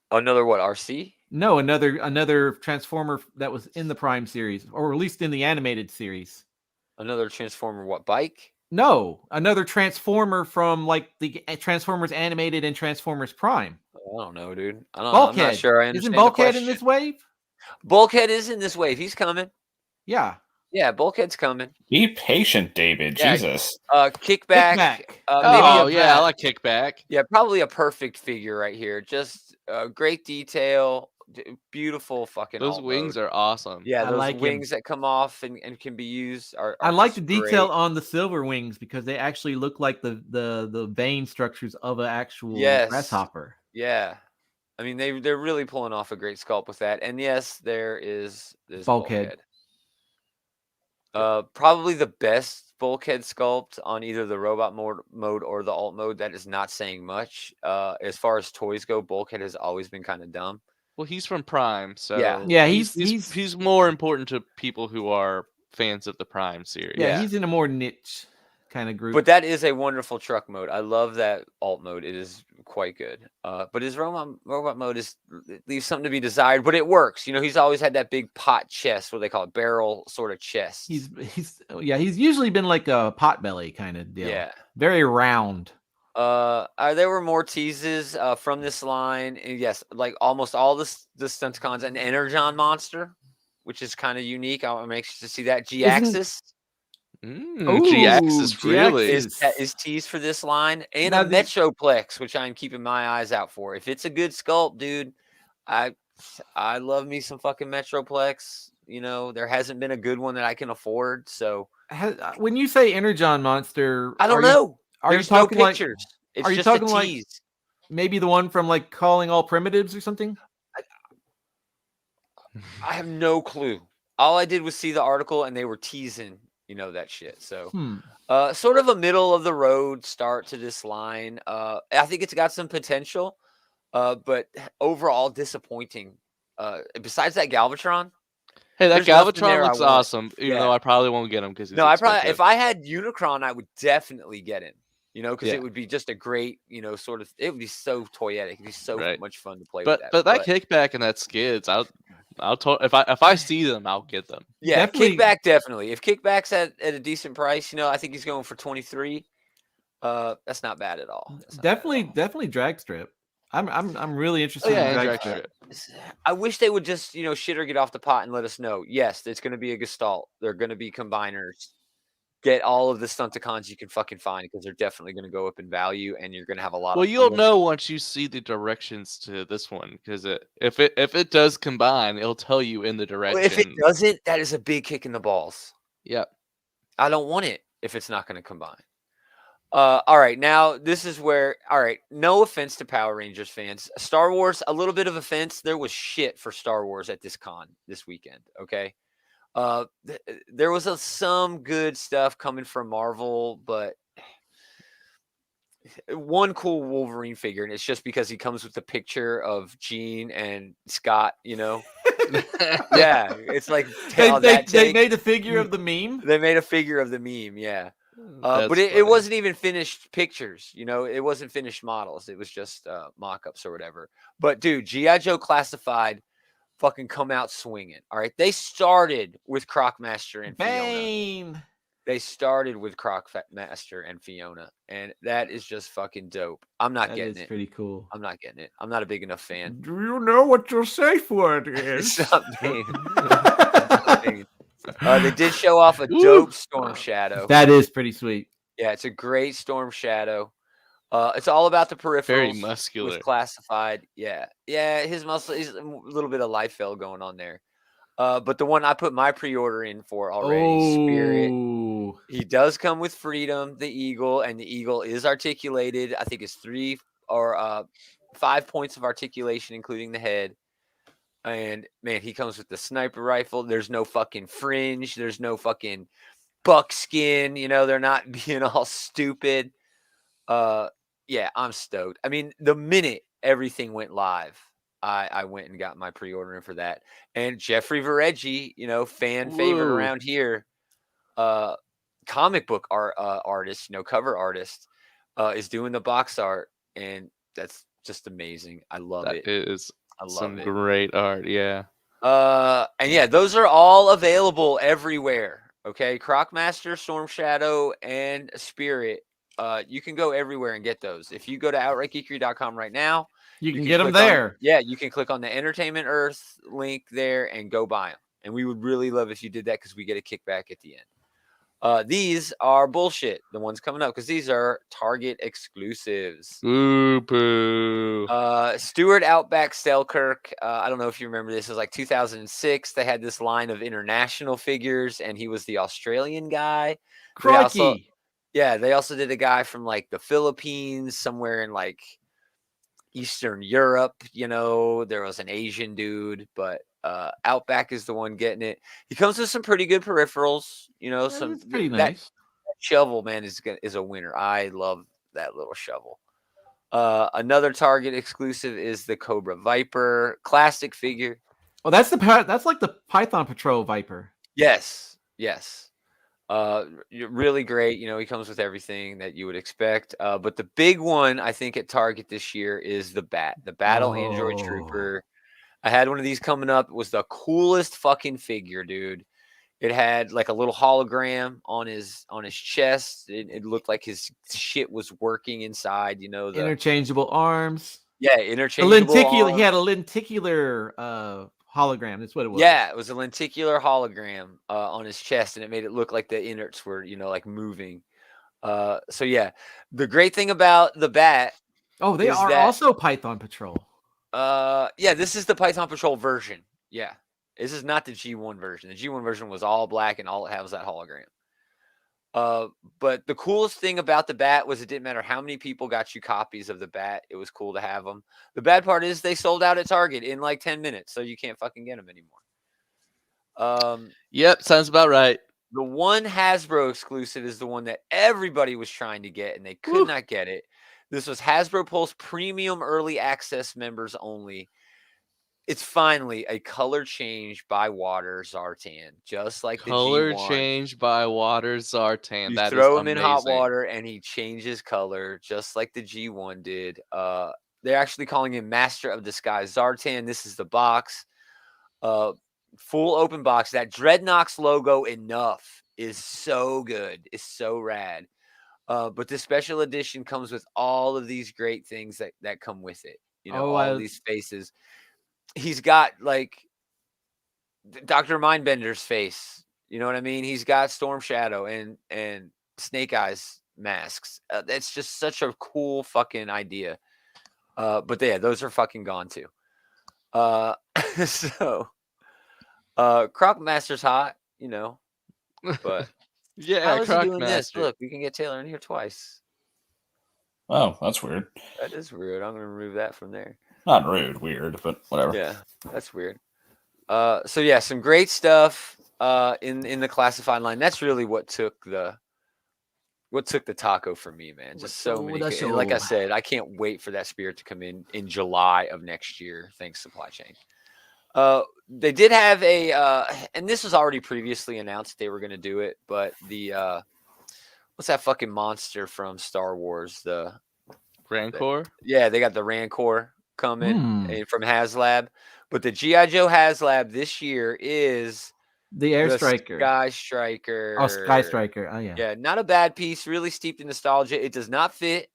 Another what, RC? No, another Transformer that was in the Prime series, or released in the animated series. Another Transformer what, bike? No, another Transformer from like the Transformers animated and Transformers Prime. I don't know, dude. I'm Bulkhead. not sure I understand. Isn't Bulkhead in this wave? Bulkhead is in this wave. He's coming. Yeah. Yeah, Bulkhead's coming. Be patient, David. Yeah. Jesus. Kickback. I like Kickback. Yeah, probably a perfect figure right here. Just great detail. Beautiful fucking. Those wings are awesome. Yeah, those wings that come off and can be used are I like the detail on the silver wings because they actually look like the vein structures of an actual grasshopper. Yeah. I mean, they're really pulling off a great sculpt with that. And yes, there is Bulkhead. Probably the best bulkhead sculpt on either the robot mode or the alt mode. That is not saying much. As far as toys go, bulkhead has always been kind of dumb. Well, he's from Prime, so Yeah, he's more important to people who are fans of the Prime series. Yeah, he's in a more niche kind of group. But that is a wonderful truck mode. I love that alt mode. It is quite good. But his robot mode leaves something to be desired, but it works. You know, he's always had that big pot chest, what they call it, barrel sort of chest. He's usually been like a pot belly kind of deal. Yeah, very round. There were more teases from this line, and yes, like almost all the Stunticons, an Energon monster, which is kind of unique. I'm anxious to see that. G-Axis. G-Axis really is teased for this line, and a Metroplex, which I'm keeping my eyes out for. If it's a good sculpt, dude, I love me some fucking Metroplex. You know, there hasn't been a good one that I can afford. So when you say Energon monster, I don't know. There's no pictures. Are you talking like maybe the one from like Calling All Primitives or something? I have no clue. All I did was see the article, and they were teasing, you know, that shit. So, sort of a middle of the road start to this line. I think it's got some potential, but overall disappointing. Besides that Galvatron. Hey, that Galvatron looks awesome, even though I probably won't get him because if I had Unicron, I would definitely get him. You know, because it would be just a great, you know, sort of. It would be so toyetic. It'd be so much fun to play with that. But that kickback and that skids, if I see them, I'll get them. Yeah, kickback definitely. If kickback's at a decent price, you know, I think he's going for 23. That's not bad at all. Definitely drag strip. I'm really interested in drag strip. I wish they would just, you know, shit or get off the pot and let us know. Yes, it's going to be a Gestalt. They're going to be combiners. Get all of the Stunticons you can fucking find because they're definitely going to go up in value, and you're going to have a lot. Well, you'll know once you see the directions to this one because if it does combine, it'll tell you in the direction. Well, if it doesn't, that is a big kick in the balls. Yep. I don't want it if it's not going to combine. All right, now this is where. All right, no offense to Power Rangers fans, Star Wars, a little bit of offense. There was shit for Star Wars at this con this weekend. Okay. There was some good stuff coming from Marvel, but one cool Wolverine figure, and it's just because he comes with the picture of Jean and Scott, you know. Yeah, it's like they made a figure of the meme. They made a figure of the meme, yeah. But it wasn't even finished pictures, you know. It wasn't finished models. It was just mock-ups or whatever. But dude, G.I. Joe Classified fucking come out swinging. All right. They started with Crocmaster and Fiona. They started with Crocmaster and Fiona. And that is just fucking dope. I'm not getting it. That's pretty cool. I'm not getting it. I'm not a big enough fan. Do you know what your safe word is? They did show off a dope Storm Shadow. That is pretty sweet. Yeah, it's a great Storm Shadow. It's all about the peripherals. Very muscular. With Classified. Yeah. His muscle is a little bit of life fail going on there. But the one I put my pre-order in for already, Spirit. He does come with Freedom, the Eagle, and the Eagle is articulated. I think it's 3 or 5 points of articulation, including the head. And man, he comes with the sniper rifle. There's no fucking fringe. There's no fucking buckskin. You know, they're not being all stupid. Yeah, I'm stoked. I mean, the minute everything went live, I went and got my pre-order in for that. And Jeffrey Vareggi, you know, fan favorite around here, comic book artist, you know, cover artist, is doing the box art, and that's just amazing. I love it. That is some great art, yeah. And yeah, those are all available everywhere. Okay, Crocmaster, Storm Shadow, and Spirit. You can go everywhere and get those. If you go to outrightgeekery.com right now, you can get them there. You can click on the Entertainment Earth link there and go buy them. And we would really love if you did that because we get a kickback at the end. These are bullshit, the ones coming up, because these are Target exclusives. Ooh, poo. Stuart Outback Selkirk. I don't know if you remember this. It was like 2006. They had this line of international figures, and he was the Australian guy. Crikey. They also did a guy from like the Philippines, somewhere in like Eastern Europe. You know, there was an Asian dude, but Outback is the one getting it. He comes with some pretty good peripherals. It's pretty that nice. shovel, man, is a winner. I love that little shovel. Another Target exclusive is the Cobra Viper classic figure. Oh, that's like the Python Patrol Viper. Yes. Really great. He comes with everything that you would expect. But the big one, I think, at Target this year is the Battle Android Trooper. I had one of these coming up. It was the coolest fucking figure, dude. It had like a little hologram on his chest. It looked like his shit was working inside. The Interchangeable arms. Yeah, interchangeable. He had a lenticular hologram. That's what it was. Yeah, it was a lenticular hologram on his chest, and it made it look like the innards were, like moving. So yeah, the great thing about the Bat. Oh, they are also Python Patrol. Yeah, this is the Python Patrol version. Yeah, this is not the G1 version. The G1 version was all black, and all it had was that hologram. But the coolest thing about the Bat was it didn't matter how many people got you copies of the Bat. It was cool to have them. The bad part is they sold out at Target in like 10 minutes, so you can't fucking get them anymore. Yep, sounds about right. The one Hasbro exclusive is the one that everybody was trying to get, and they could not get it. This was Hasbro Pulse Premium Early Access members only. It's finally a color change by water Zartan, just like the color G1. change by water Zartan. You that throw is him in hot water, and he changes color, just like the G1 did. They're actually calling him Master of Disguise Zartan. This is the box. Full open box. That Dreadnoks logo enough is so good. It's so rad. But this special edition comes with all of these great things that come with it. All of these faces. He's got like Dr. Mindbender's face. You know what I mean? He's got Storm Shadow and Snake Eyes masks. It's just such a cool fucking idea. But yeah, those are fucking gone too. So Croc Master's hot, but yeah, how is Croc he doing Master. this? Look, we can get Taylor in here twice. Oh, that's weird. That is weird. I'm gonna remove that from there. Not rude, weird, but whatever. Yeah, that's weird. So yeah, some great stuff in the classified line. That's really what took the taco for me, man. Just so many. Like I said, I can't wait for that Spirit to come in July of next year. Thanks, supply chain. They did have and this was already previously announced they were going to do it, but the what's that fucking monster from Star Wars? The Rancor? Yeah, they got the Rancor coming from HasLab. But the G.I. Joe HasLab this year is the Air Striker. Sky Striker. Oh, Sky Striker. Oh, yeah. Yeah, not a bad piece. Really steeped in nostalgia. It does not fit.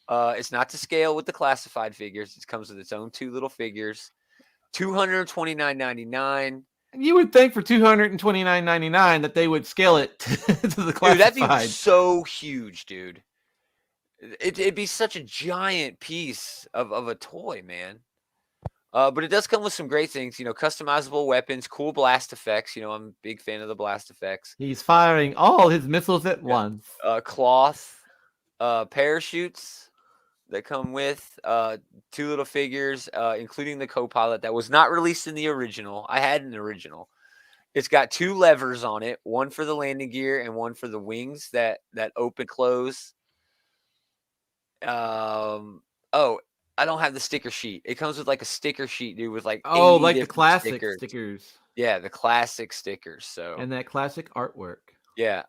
It's not to scale with the classified figures. It comes with its own 2 little figures. $229.99. You would think for $229.99 that they would scale it to the classified. Dude, that'd be so huge, dude. It'd be such a giant piece of a toy, man. But it does come with some great things, customizable weapons, cool blast effects. I'm a big fan of the blast effects. He's firing all his missiles at once. Cloth, parachutes that come with 2 little figures, including the co-pilot that was not released in the original. I had an original. It's got 2 levers on it, one for the landing gear and one for the wings that open close. I don't have the sticker sheet. It comes with like a sticker sheet, dude, with like like the classic stickers. Yeah, the classic stickers. So and that classic artwork. Yeah.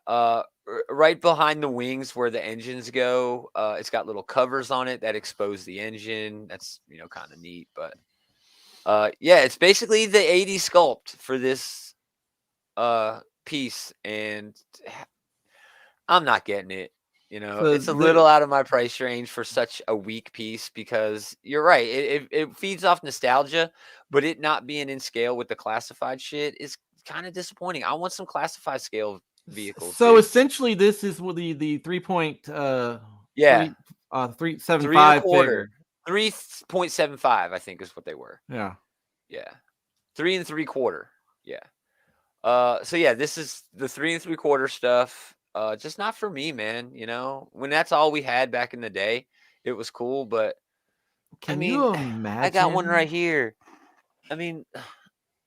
Right behind the wings where the engines go, it's got little covers on it that expose the engine. That's kind of neat. But yeah, it's basically the 80s sculpt for this piece, and I'm not getting it. It's a little out of my price range for such a weak piece, because you're right. It feeds off nostalgia, but it not being in scale with the classified shit is kind of disappointing. I want some classified scale vehicles. So essentially, this is the 3.75 figure. 3.75, I think, is what they were. Yeah. 3 3/4. Yeah. So yeah, this is the 3 3/4 stuff. Just not for me, man. When that's all we had back in the day, it was cool. But Can you imagine? I got one right here. I mean,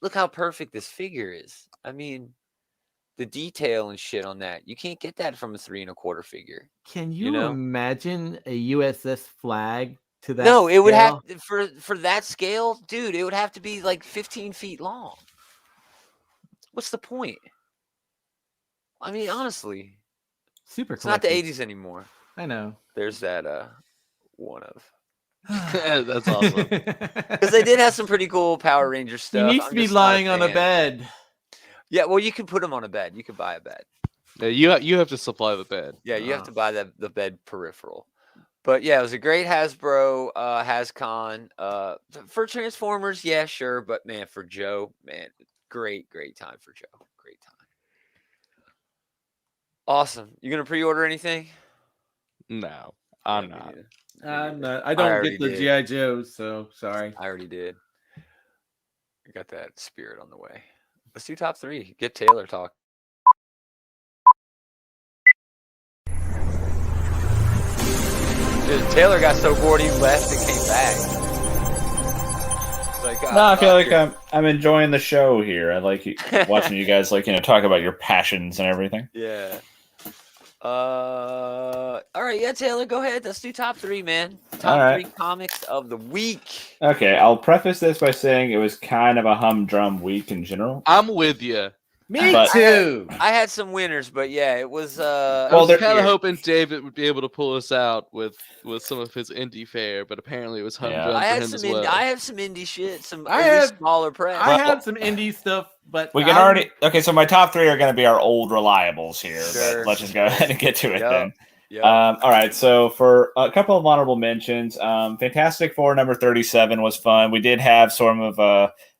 look how perfect this figure is. I mean, the detail and shit on that. You can't get that from a 3 1/4 figure. Can you imagine a USS flag to that? No, it would have scale? for that scale, dude. It would have to be like 15 feet long. What's the point? I mean, honestly, Super. it's not the collectors. 80s anymore. I know. There's that one of. That's awesome. Because they did have some pretty cool Power Ranger stuff. He needs to be lying on a bed. Yeah, well, you can put him on a bed. You can buy a bed. Yeah, you have to supply the bed. Yeah, you have to buy the bed peripheral. But yeah, it was a great Hasbro HasCon. For Transformers, yeah, sure. But man, for Joe, man, great time for Joe. Great time. Awesome. You gonna pre-order anything? No, I'm not. I'm not. I don't get the GI Joes, so sorry. I already did. I got that spirit on the way. Let's do top 3. Get Taylor talk. Dude, Taylor got so bored he left and came back. Like, no, I feel like I'm enjoying the show here. I like watching you guys talk about your passions and everything. Yeah. All right, yeah, Taylor, go ahead. Let's do top 3, man. Top 3 comics of the week. Okay, I'll preface this by saying it was kind of a humdrum week in general. I'm with you. Me too. I had some winners, but yeah, it was. I was kind of hoping David would be able to pull us out with some of his indie fare, but apparently it was humdrum for him as well. I have some indie shit. I have smaller press. I have some indie stuff, but we can already. Okay, so my top 3 are going to be our old reliables here. Sure. But let's just go ahead and get to it then. Yep. All right, so for a couple of honorable mentions, Fantastic Four number 37 was fun. We did have sort of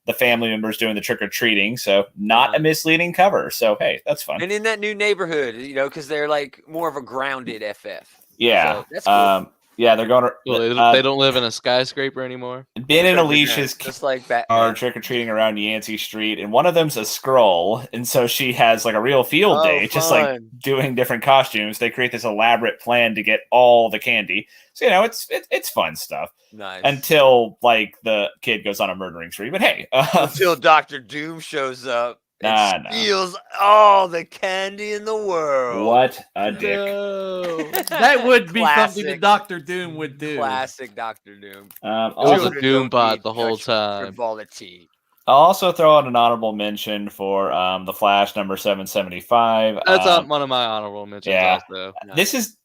the family members doing the trick-or-treating, so not a misleading cover. So, hey, that's fun. And in that new neighborhood, because they're like more of a grounded FF. Yeah. So that's cool. Yeah, they're going to... they don't live in a skyscraper anymore? Ben and Alicia's just like are trick-or-treating around Yancey Street, and one of them's a Skrull, and so she has like a real field day, just like doing different costumes. They create this elaborate plan to get all the candy. So, it's fun stuff. Nice. Until, like, the kid goes on a murdering spree. But, hey. Until Dr. Doom shows up. And steals all the candy in the world. What a dick. No. That would be something that Dr. Doom would do. Classic Dr. Doom. It was a Doom bot the whole time. Frivolity. I'll also throw out an honorable mention for The Flash number 775. That's one of my honorable mentions also. This is...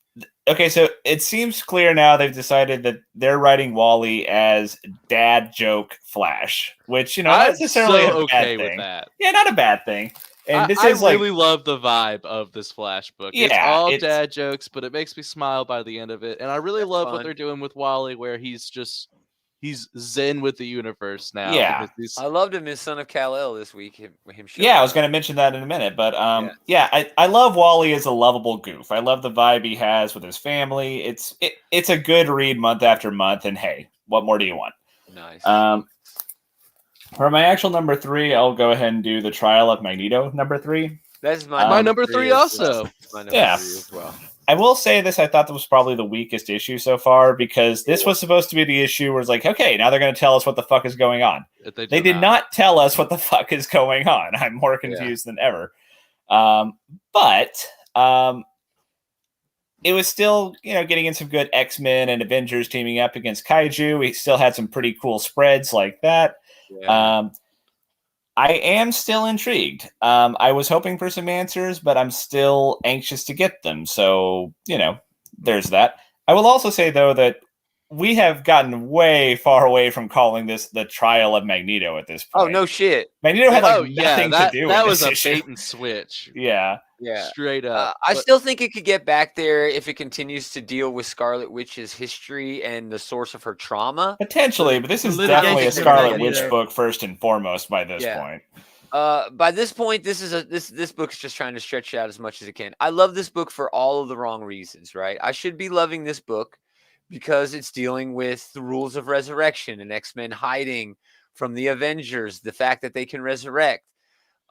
Okay, so it seems clear now they've decided that they're writing Wally as dad joke Flash, which, not necessarily so a bad thing. With that. Yeah, not a bad thing. And I really love the vibe of this Flash book. Yeah, it's all dad jokes, but it makes me smile by the end of it. And I really love what they're doing with Wally, where he's zen with the universe now. Yeah. I loved him as Son of Kal-El this week. I was going to mention that in a minute. But I love Wally as a lovable goof. I love the vibe he has with his family. It's a good read month after month. And hey, what more do you want? Nice. For my actual number 3, I'll go ahead and do the Trial of Magneto number 3. That's my number 3 also. My number 3 as well. I will say this, I thought that was probably the weakest issue so far, because this was supposed to be the issue where it's like, okay, now they're going to tell us what the fuck is going on. They did not tell us what the fuck is going on. I'm more confused than ever. But it was still, getting in some good X-Men and Avengers teaming up against Kaiju. We still had some pretty cool spreads like that. Yeah. I am still intrigued. I was hoping for some answers, but I'm still anxious to get them. So, there's that. I will also say, though, that we have gotten way far away from calling this the Trial of Magneto at this point. Oh, no shit. Magneto had nothing to do with that was this a issue. bait and switch. Yeah. Straight up. I still think it could get back there if it continues to deal with Scarlet Witch's history and the source of her trauma. Potentially, but this is definitely a Scarlet Witch book first and foremost by this point. By this point, this book is just trying to stretch it out as much as it can. I love this book for all of the wrong reasons, right? I should be loving this book because it's dealing with the rules of resurrection and X-Men hiding from the Avengers, the fact that they can resurrect,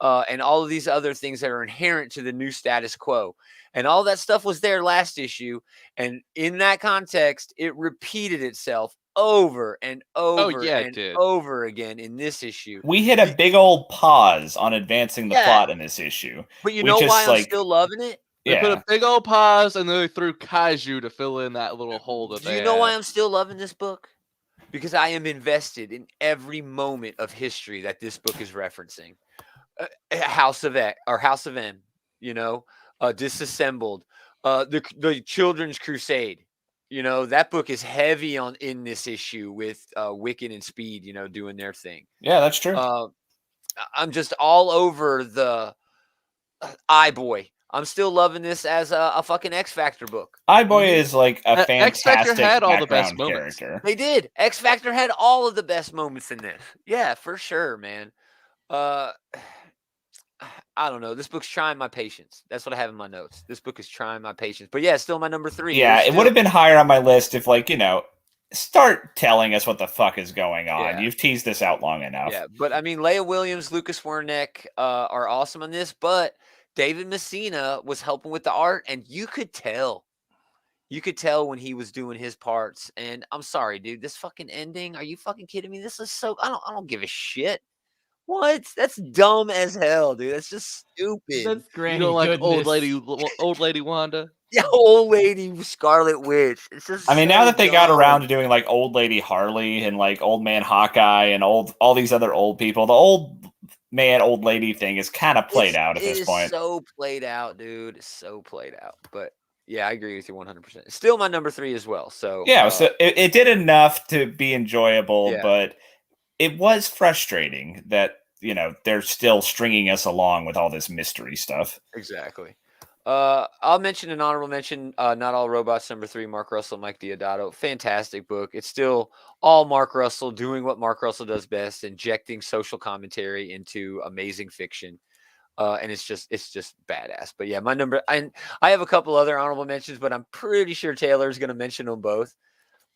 and all of these other things that are inherent to the new status quo. And all that stuff was there last issue. And in that context, it repeated itself over and over yeah, it and did. over again in this issue. We hit a big old pause on advancing the plot in this issue. But you We know just, why I'm like, still loving it? They put yeah. a big old pause, and then they threw Kaiju to fill in that little hole that Do they you know why had. I'm still loving this book? Because I am invested in every moment of history that this book is referencing. House of X or House of M, you know, Disassembled, the Children's Crusade. You know, that book is heavy on in this issue with Wiccan and Speed, you know, doing their thing. Yeah, that's true. I'm just all over the iBoy. I'm still loving this as a fucking X Factor book. iBoy is like a X Factor fantastic had all the best background moments. character. They did. X Factor had all of the best moments in this. Yeah, for sure, man. I don't know. This book's trying my patience. That's what I have in my notes. This book is trying my patience. But yeah, it's still my number 3. Yeah, it would have been higher on my list if, like, you know, start telling us what the fuck is going on. Yeah. You've teased this out long enough. Yeah, but I mean, Leia Williams, Lucas Wernick are awesome on this, but David Messina was helping with the art, and you could tell. You could tell when he was doing his parts. And I'm sorry, dude. This fucking ending. Are you fucking kidding me? This is so. I don't give a shit. What? That's dumb as hell, dude. That's just stupid. That's Granny You don't like goodness. old lady Wanda? Yeah, old lady Scarlet Witch. It's just. I mean, so now that they got dumb. around to doing, like, Old Lady Harley and, like, Old Man Hawkeye and all these other old people, the old man, old lady thing is kind of played out at this point. It is so played out, dude. It's so played out. But yeah, I agree with you 100%. It's still my number 3 as well. So yeah, so it did enough to be enjoyable, Yeah. but it was frustrating that, you know, they're still stringing us along with all this mystery stuff. Exactly. I'll mention an honorable mention. Not All Robots, number 3, Mark Russell, Mike Diodato. Fantastic book. It's still all Mark Russell doing what Mark Russell does best, injecting social commentary into amazing fiction. And it's just badass. But yeah, my number. I have a couple other honorable mentions, but I'm pretty sure Taylor's going to mention them both.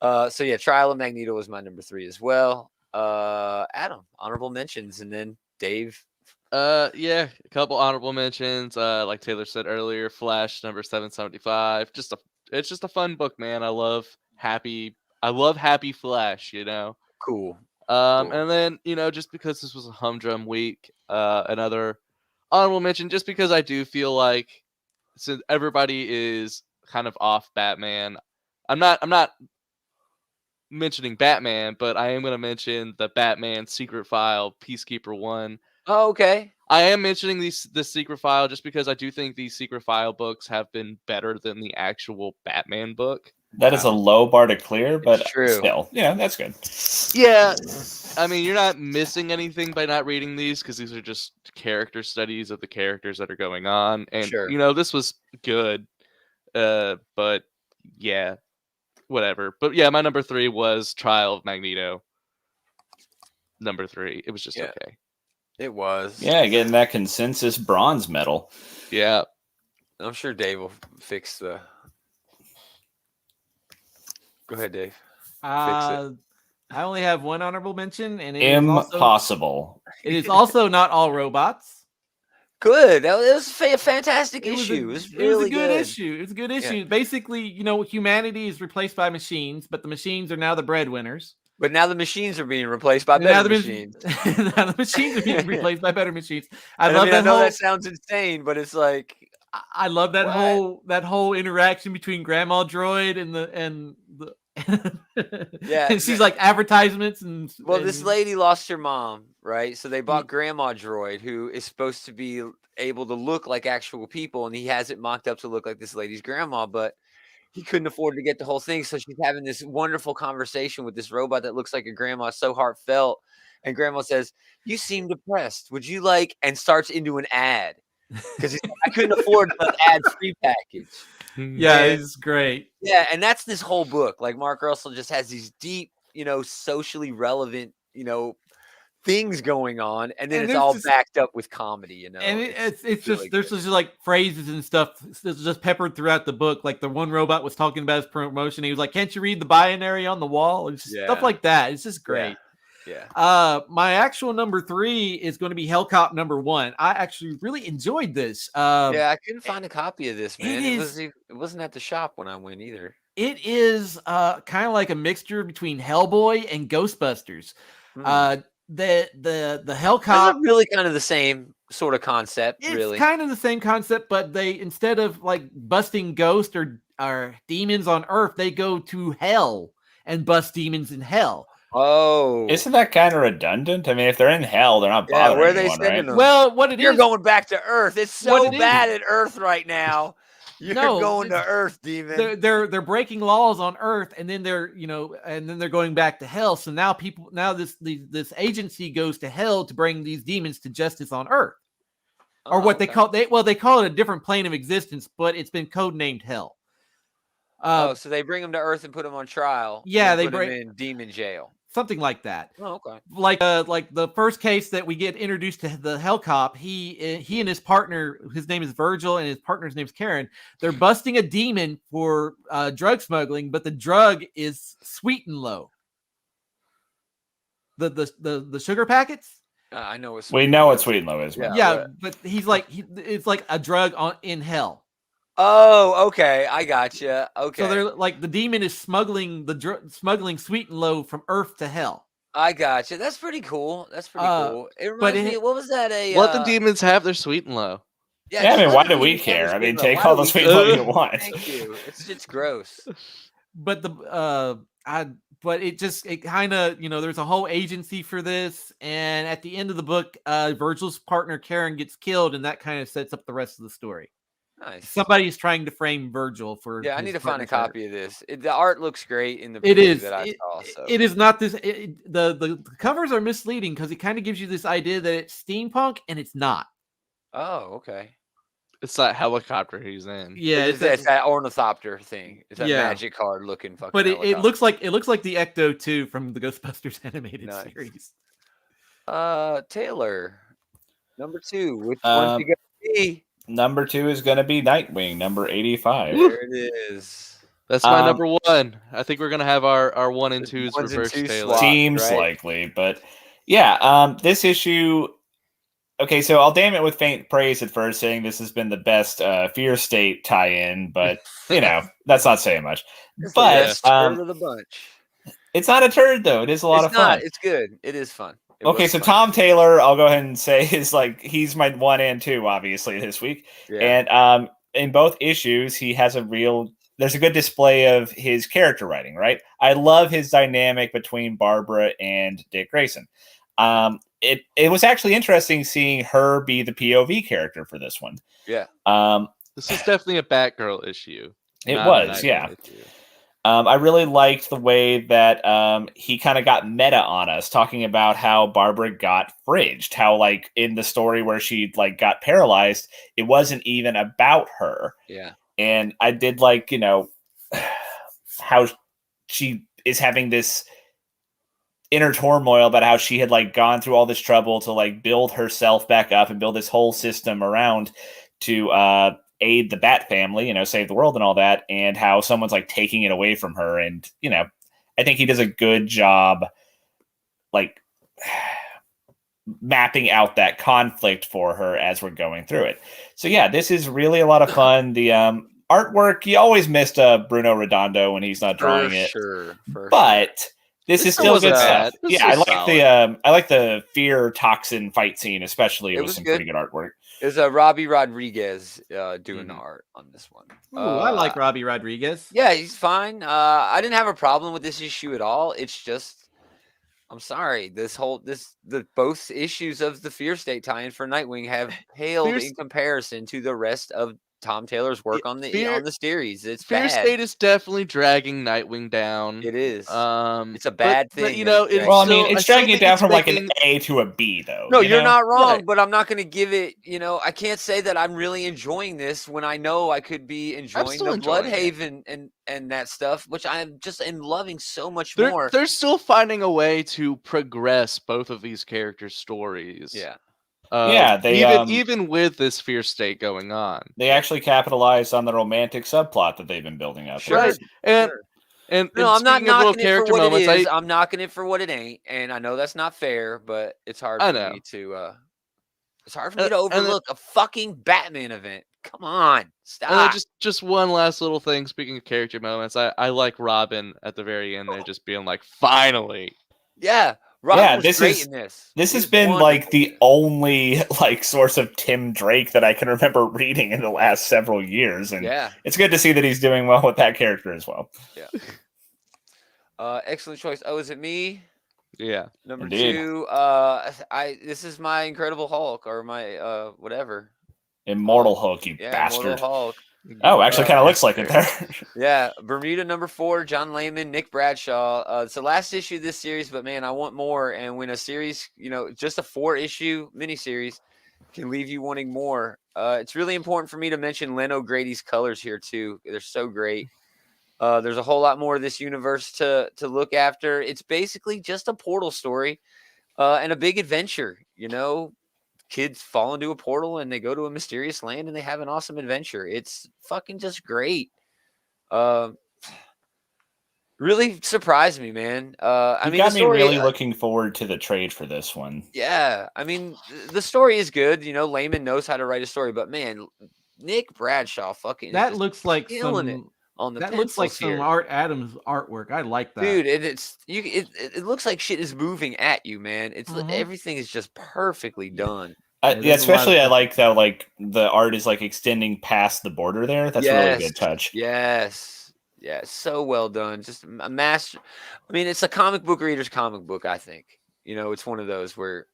So yeah, Trial of Magneto was my number 3 as well. Adam, honorable mentions, and then Dave. Yeah, a couple honorable mentions. Like Taylor said earlier, Flash number 775. It's just a fun book, man. I love happy Flash, you know. Cool. And then, you know, just because this was a humdrum week, another honorable mention, just because I do feel like since everybody is kind of off Batman, I'm not mentioning Batman, but I am going to mention the Batman Secret File Peacekeeper 1. Oh, okay. I am mentioning this Secret File just because I do think these Secret File books have been better than the actual Batman book. That is a low bar to clear, but true. still, yeah, that's good. Yeah, I mean, you're not missing anything by not reading these because these are just character studies of the characters that are going on. And, you know, this was good, but yeah, whatever. But yeah, my number 3 was Trial of Magneto. Number 3. It was just okay. It was. Yeah, getting that consensus bronze medal. Yeah. I'm sure Dave will fix the... Go ahead, Dave. Fix it. I only have one honorable mention, and it Impossible. It is also Not All Robots. Good. That was a fantastic issue. It was really a good issue. It's a good issue. Yeah. Basically, you know, humanity is replaced by machines, but the machines are now the breadwinners. But now the machines are being replaced by better machines. Now the machines are being replaced by better machines. I know that sounds insane, but it's like I love that whole interaction between Grandma Droid and the yeah. And she's like advertisements and this lady lost her mom, right? So they bought Grandma Droid, who is supposed to be able to look like actual people, and he has it mocked up to look like this lady's grandma, but he couldn't afford to get the whole thing. So she's having this wonderful conversation with this robot that looks like a grandma, so heartfelt. And Grandma says, "You seem depressed. Would you like?" And starts into an ad because I couldn't afford an ad-free package. Yeah, it's great. Yeah, and that's this whole book. Like Mark Russell just has these deep, you know, socially relevant, you know, things going on, and then it's all backed up with comedy, you know. And it's just there's just like phrases and stuff that's just peppered throughout the book. Like the one robot was talking about his promotion. He was like, "Can't you read the binary on the wall?" And stuff like that. It's just great. Yeah. My actual number 3 is going to be Hellcop number 1. I actually really enjoyed this. I couldn't find a copy of this, man. It wasn't at the shop when I went either. It is kind of like a mixture between Hellboy and Ghostbusters. The Hellcop. Those are really kind of the same sort of concept, It's really. kind of the same concept, but they, instead of like busting ghosts or demons on Earth, they go to hell and bust demons in hell. Oh, Isn't that kind of redundant? I mean, if they're in hell, they're not yeah. bothering Where are they anyone, sending right? them? Well, what it You're is, going back to Earth. It's What so it is- bad at Earth right now. You're No, going to it's- Earth, demon. they're breaking laws on Earth, and then they're going back to hell. So now this agency goes to hell to bring these demons to justice on Earth, or what they call they call it a different plane of existence, but it's been codenamed hell. So they bring them to Earth and put them on trial. Yeah, and they put bring them in demon jail. something like that. Oh, okay. Like the first case that we get introduced to, the Hellcop, he and his partner, his name is Virgil, and his partner's name's Karen. They're busting a demon for drug smuggling, but the drug is sweet and low. The sugar packets. I know it's. We know what Sweet and Low is. Man. Yeah, but he's like it's like a drug in hell. Oh, okay. I gotcha. Okay. So they're like, the demon is smuggling smuggling sweet and low from Earth to hell. I gotcha. That's pretty cool. That's pretty cool. It but reminds me. What was that? Let the demons have their sweet and low. Yeah, I mean, why do we care? I mean, take all the sweet and low you want. Thank you. It's gross. But it kind of, there's a whole agency for this, and at the end of the book, Virgil's partner Karen gets killed, and that kind of sets up the rest of the story. Nice. Somebody's trying to frame Virgil for. Yeah, I his need to find a partner's copy of this. The art looks great in the It preview is. that I saw. So. It is not this. The covers are misleading because it kind of gives you this idea that it's steampunk, and it's not. Oh, okay. It's that helicopter he's in. Yeah, it's that ornithopter thing. It's that Yeah. magic card looking fucking. But it helicopter. looks like the Ecto 2 from the Ghostbusters animated Nice. series. Taylor, number 2. Which one's you gonna be? Number 2 is going to be Nightwing, number 85. There it is. That's my number 1. I think we're gonna have our 1 and 2s Ones and reversed. twos Taylor. swap. Seems right? likely, but yeah, this issue. Okay, so I'll damn it with faint praise at first, saying this has been the best Fear State tie-in, but that's not saying much. It's But the best turd of the bunch. it's not a turd though. It is a lot of fun. It's good. It is fun. Okay, so Tom Taylor, I'll go ahead and say is he's my 1 and 2, obviously, this week. Yeah. And in both issues, he has there's a good display of his character writing, right? I love his dynamic between Barbara and Dick Grayson. It was actually interesting seeing her be the POV character for this one. Yeah. This is definitely a Batgirl issue. It was, yeah. Issue. I really liked the way that he kind of got meta on us, talking about how Barbara got fridged, how in the story where she got paralyzed, it wasn't even about her. Yeah. And I did how she is having this inner turmoil about how she had gone through all this trouble to build herself back up and build this whole system around to aid the Bat family, save the world and all that, and how someone's taking it away from her. And I think he does a good job mapping out that conflict for her as we're going through it. So yeah, this is really a lot of fun. The artwork, you always missed Bruno Redondo when he's not drawing it. But this is still good stuff. Yeah, I like the fear toxin fight scene, especially. It was some pretty good artwork. It was Robbie Rodriguez doing the art on this one. Ooh, I like Robbie Rodriguez. Yeah, he's fine. I didn't have a problem with this issue at all. It's just, I'm sorry, both issues of the Fear State tie-in for Nightwing have paled in comparison to the rest of Tom Taylor's work on the series. It's Fear bad. State is definitely dragging Nightwing down. It is. It's a but, bad thing. It's dragging it down from an A to a B, though. No, you're not wrong, but I'm not going to give it. I can't say that I'm really enjoying this when I know I could be enjoying the Bloodhaven and that stuff, which I just am loving so much more. They're still finding a way to progress both of these characters' stories. Yeah. They even with this Fear State going on, they actually capitalized on the romantic subplot that they've been building up. Right, and I'm not knocking it for what it is. I'm knocking it for what it ain't, and I know that's not fair, but it's hard for me to. It's hard for me to overlook a fucking Batman event Come on, And then stop. just one last little thing. Speaking of character moments, I like Robin at the very end there, just being like, finally. Yeah, Robin was this great is in this. this He has was been like wonderful. the only like source of Tim Drake that I can remember reading in the last several years, and Yeah, it's good to see that he's doing well with that character as well. yeah. Excellent choice. Oh, is it me? Yeah. Number Indeed. 2. This is my Incredible Hulk or my whatever. Immortal Hulk, you Yeah, bastard. Immortal Hulk. Oh, actually, kind of looks like it there. Yeah, Bermuda number 4, John Layman, Nick Bradshaw. It's the last issue of this series, but man, I want more. And when a series, just a 4-issue miniseries can leave you wanting more. It's really important for me to mention Len O'Grady's colors here too. They're so great. There's a whole lot more of this universe to look after. It's basically just a portal story and a big adventure. Kids fall into a portal and they go to a mysterious land and they have an awesome adventure. It's fucking just great. Really surprised me, man. I You mean, the got me story. really looking forward to the trade for this one. Yeah, I mean, the story is good. Layman knows how to write a story, but man, Nick Bradshaw fucking is That just looks like killing it some. on the That looks like pencils some here. Art Adams artwork. I like that, Dude. It looks like shit is moving at you, man. Everything is just perfectly done. Yeah, especially I like that like the art is like extending past the border there. That's a really good touch. Yes. So well done. Just a master. I mean, it's a comic book reader's comic book, I think. It's one of those where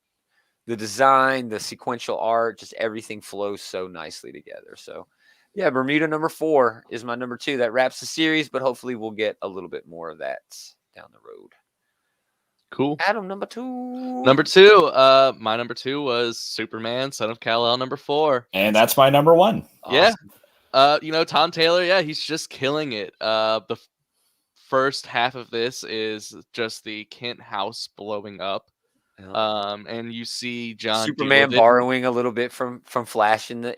the design, the sequential art, just everything flows so nicely together. So, yeah, Bermuda number 4 is my number 2. That wraps the series, but hopefully we'll get a little bit more of that down the road. Cool. Adam, number 2. Number 2. My number 2 was Superman, Son of Kal-El, number 4. And that's my number 1. Awesome. Yeah. Tom Taylor, yeah, he's just killing it. The first half of this is just the Kent house blowing up. And you see John Superman borrowing a little bit from Flash in the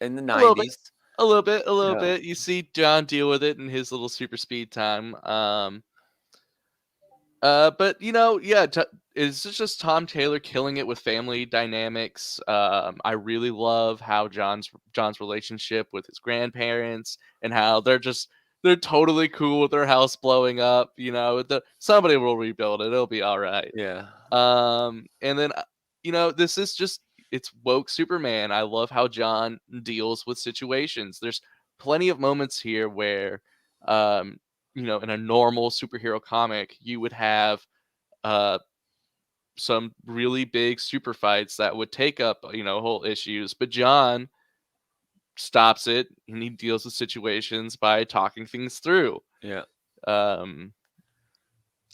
90s. A little bit. You see John deal with it in his little super speed time. But it's just Tom Taylor killing it with family dynamics. I really love how John's relationship with his grandparents and how they're totally cool with their house blowing up. Somebody will rebuild it. It'll be all right. Yeah. And then this is just it's woke Superman. I love how John deals with situations. There's plenty of moments here where in a normal superhero comic, you would have some really big super fights that would take up, whole issues. But John stops it and he deals with situations by talking things through. Yeah.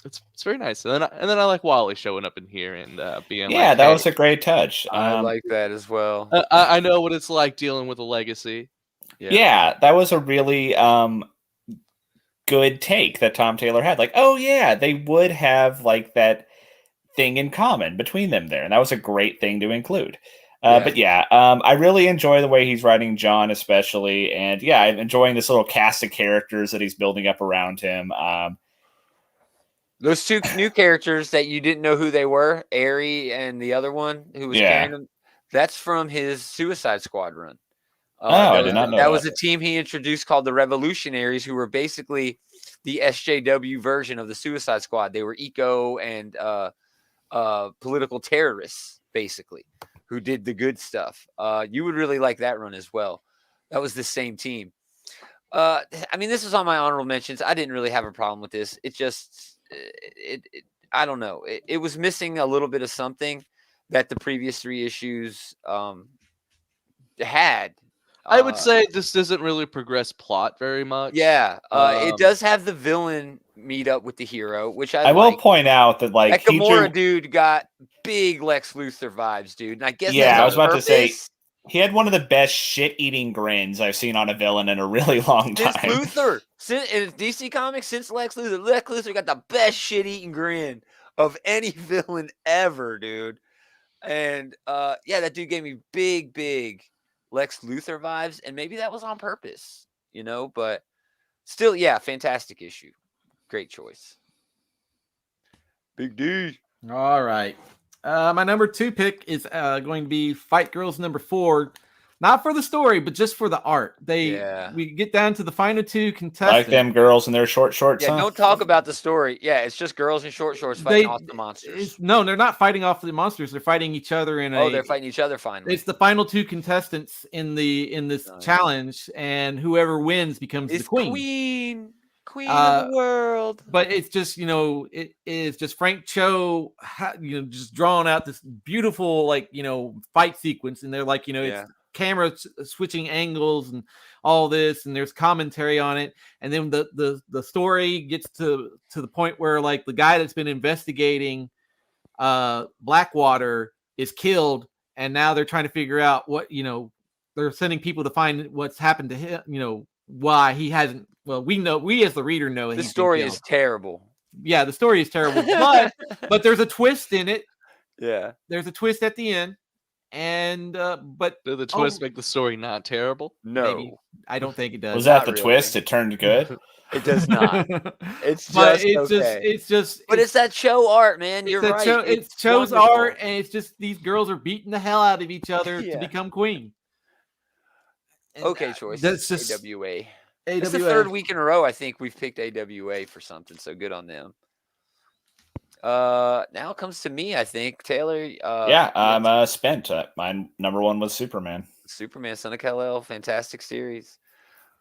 It's very nice. And then I like Wally showing up in here and being yeah, like, that hey, was a great touch. I like that as well. I know what it's like dealing with a legacy. Yeah, that was a really good take that Tom Taylor had. Like, oh yeah, they would have like that thing in common between them there, and that was a great thing to include. But yeah, I really enjoy the way he's writing John, especially, and yeah, I'm enjoying this little cast of characters that he's building up around him. Those 2 new characters that you didn't know who they were, Aerie and the other one who was carrying them, that's from his Suicide Squad run. I did not know that was a team he introduced called the Revolutionaries, who were basically the SJW version of the Suicide Squad. They were eco and political terrorists, basically, who did the good stuff. You would really like that run as well. That was the same team. I mean, this is on my honorable mentions. I didn't really have a problem with this. It just, I don't know. It was missing a little bit of something that the previous 3 issues had. I would say this doesn't really progress plot very much. Yeah, it does have the villain meet up with the hero, which I will point out that like that Gamora dude got big Lex Luthor vibes, dude. And I guess I was about to say he had one of the best shit-eating grins I've seen on a villain in a really long time. Luthor, in DC Comics, since Lex Luthor got the best shit-eating grin of any villain ever, dude. And that dude gave me big Lex Luthor vibes, and maybe that was on purpose, but still, yeah, fantastic issue. Great choice. Big D. All right. My number 2 pick is going to be Fight Girls number 4. Not for the story, but just for the art. We get down to the final two contestants. Like them girls in their short shorts. Yeah, huh? don't talk about the story. Yeah, it's just girls in short shorts fighting off the monsters. No, they're not fighting off the monsters. They're fighting each other they're fighting each other finally. It's the final two contestants in this challenge, and whoever wins becomes the queen. Queen of the world. But it's just, it is just Frank Cho, just drawing out this beautiful, fight sequence. And they're like, it's camera switching angles and all this. And there's commentary on it. And then the story gets to the point where, like, the guy that's been investigating Blackwater is killed. And now they're trying to figure out what, they're sending people to find what's happened to him, why he hasn't. Well, we as the reader know the story is terrible. Yeah, the story is terrible, but there's a twist in it. Yeah, there's a twist at the end, and but did the twist make the story not terrible? No, maybe. I don't think it does. Was that the twist? It turned good. It does not. It's just. But it's that show art, man. You're right. It's Cho's art, and it's just these girls are beating the hell out of each other to become queen. And okay, choice. That's just AWA. It's the third week in a row I think we've picked AWA for something, so good on them. Now it comes to me, I think. Taylor. I'm spent. My number one was Superman. Superman, Son of Kal-El, fantastic series.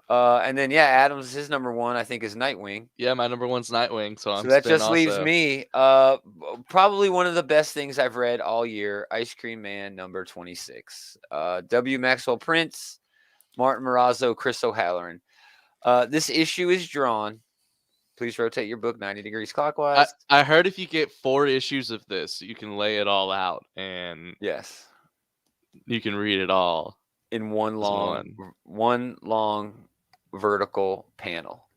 And then Adams, his number one, I think, is Nightwing. Yeah, my number one's Nightwing. So that just leaves me. Probably one of the best things I've read all year. Ice Cream Man, number 26. W. Maxwell Prince, Martin Morazzo, Chris O'Halloran. This issue is drawn. Please rotate your book 90 degrees clockwise. I heard if you get 4 issues of this, you can lay it all out, and yes, you can read it all in one long vertical panel.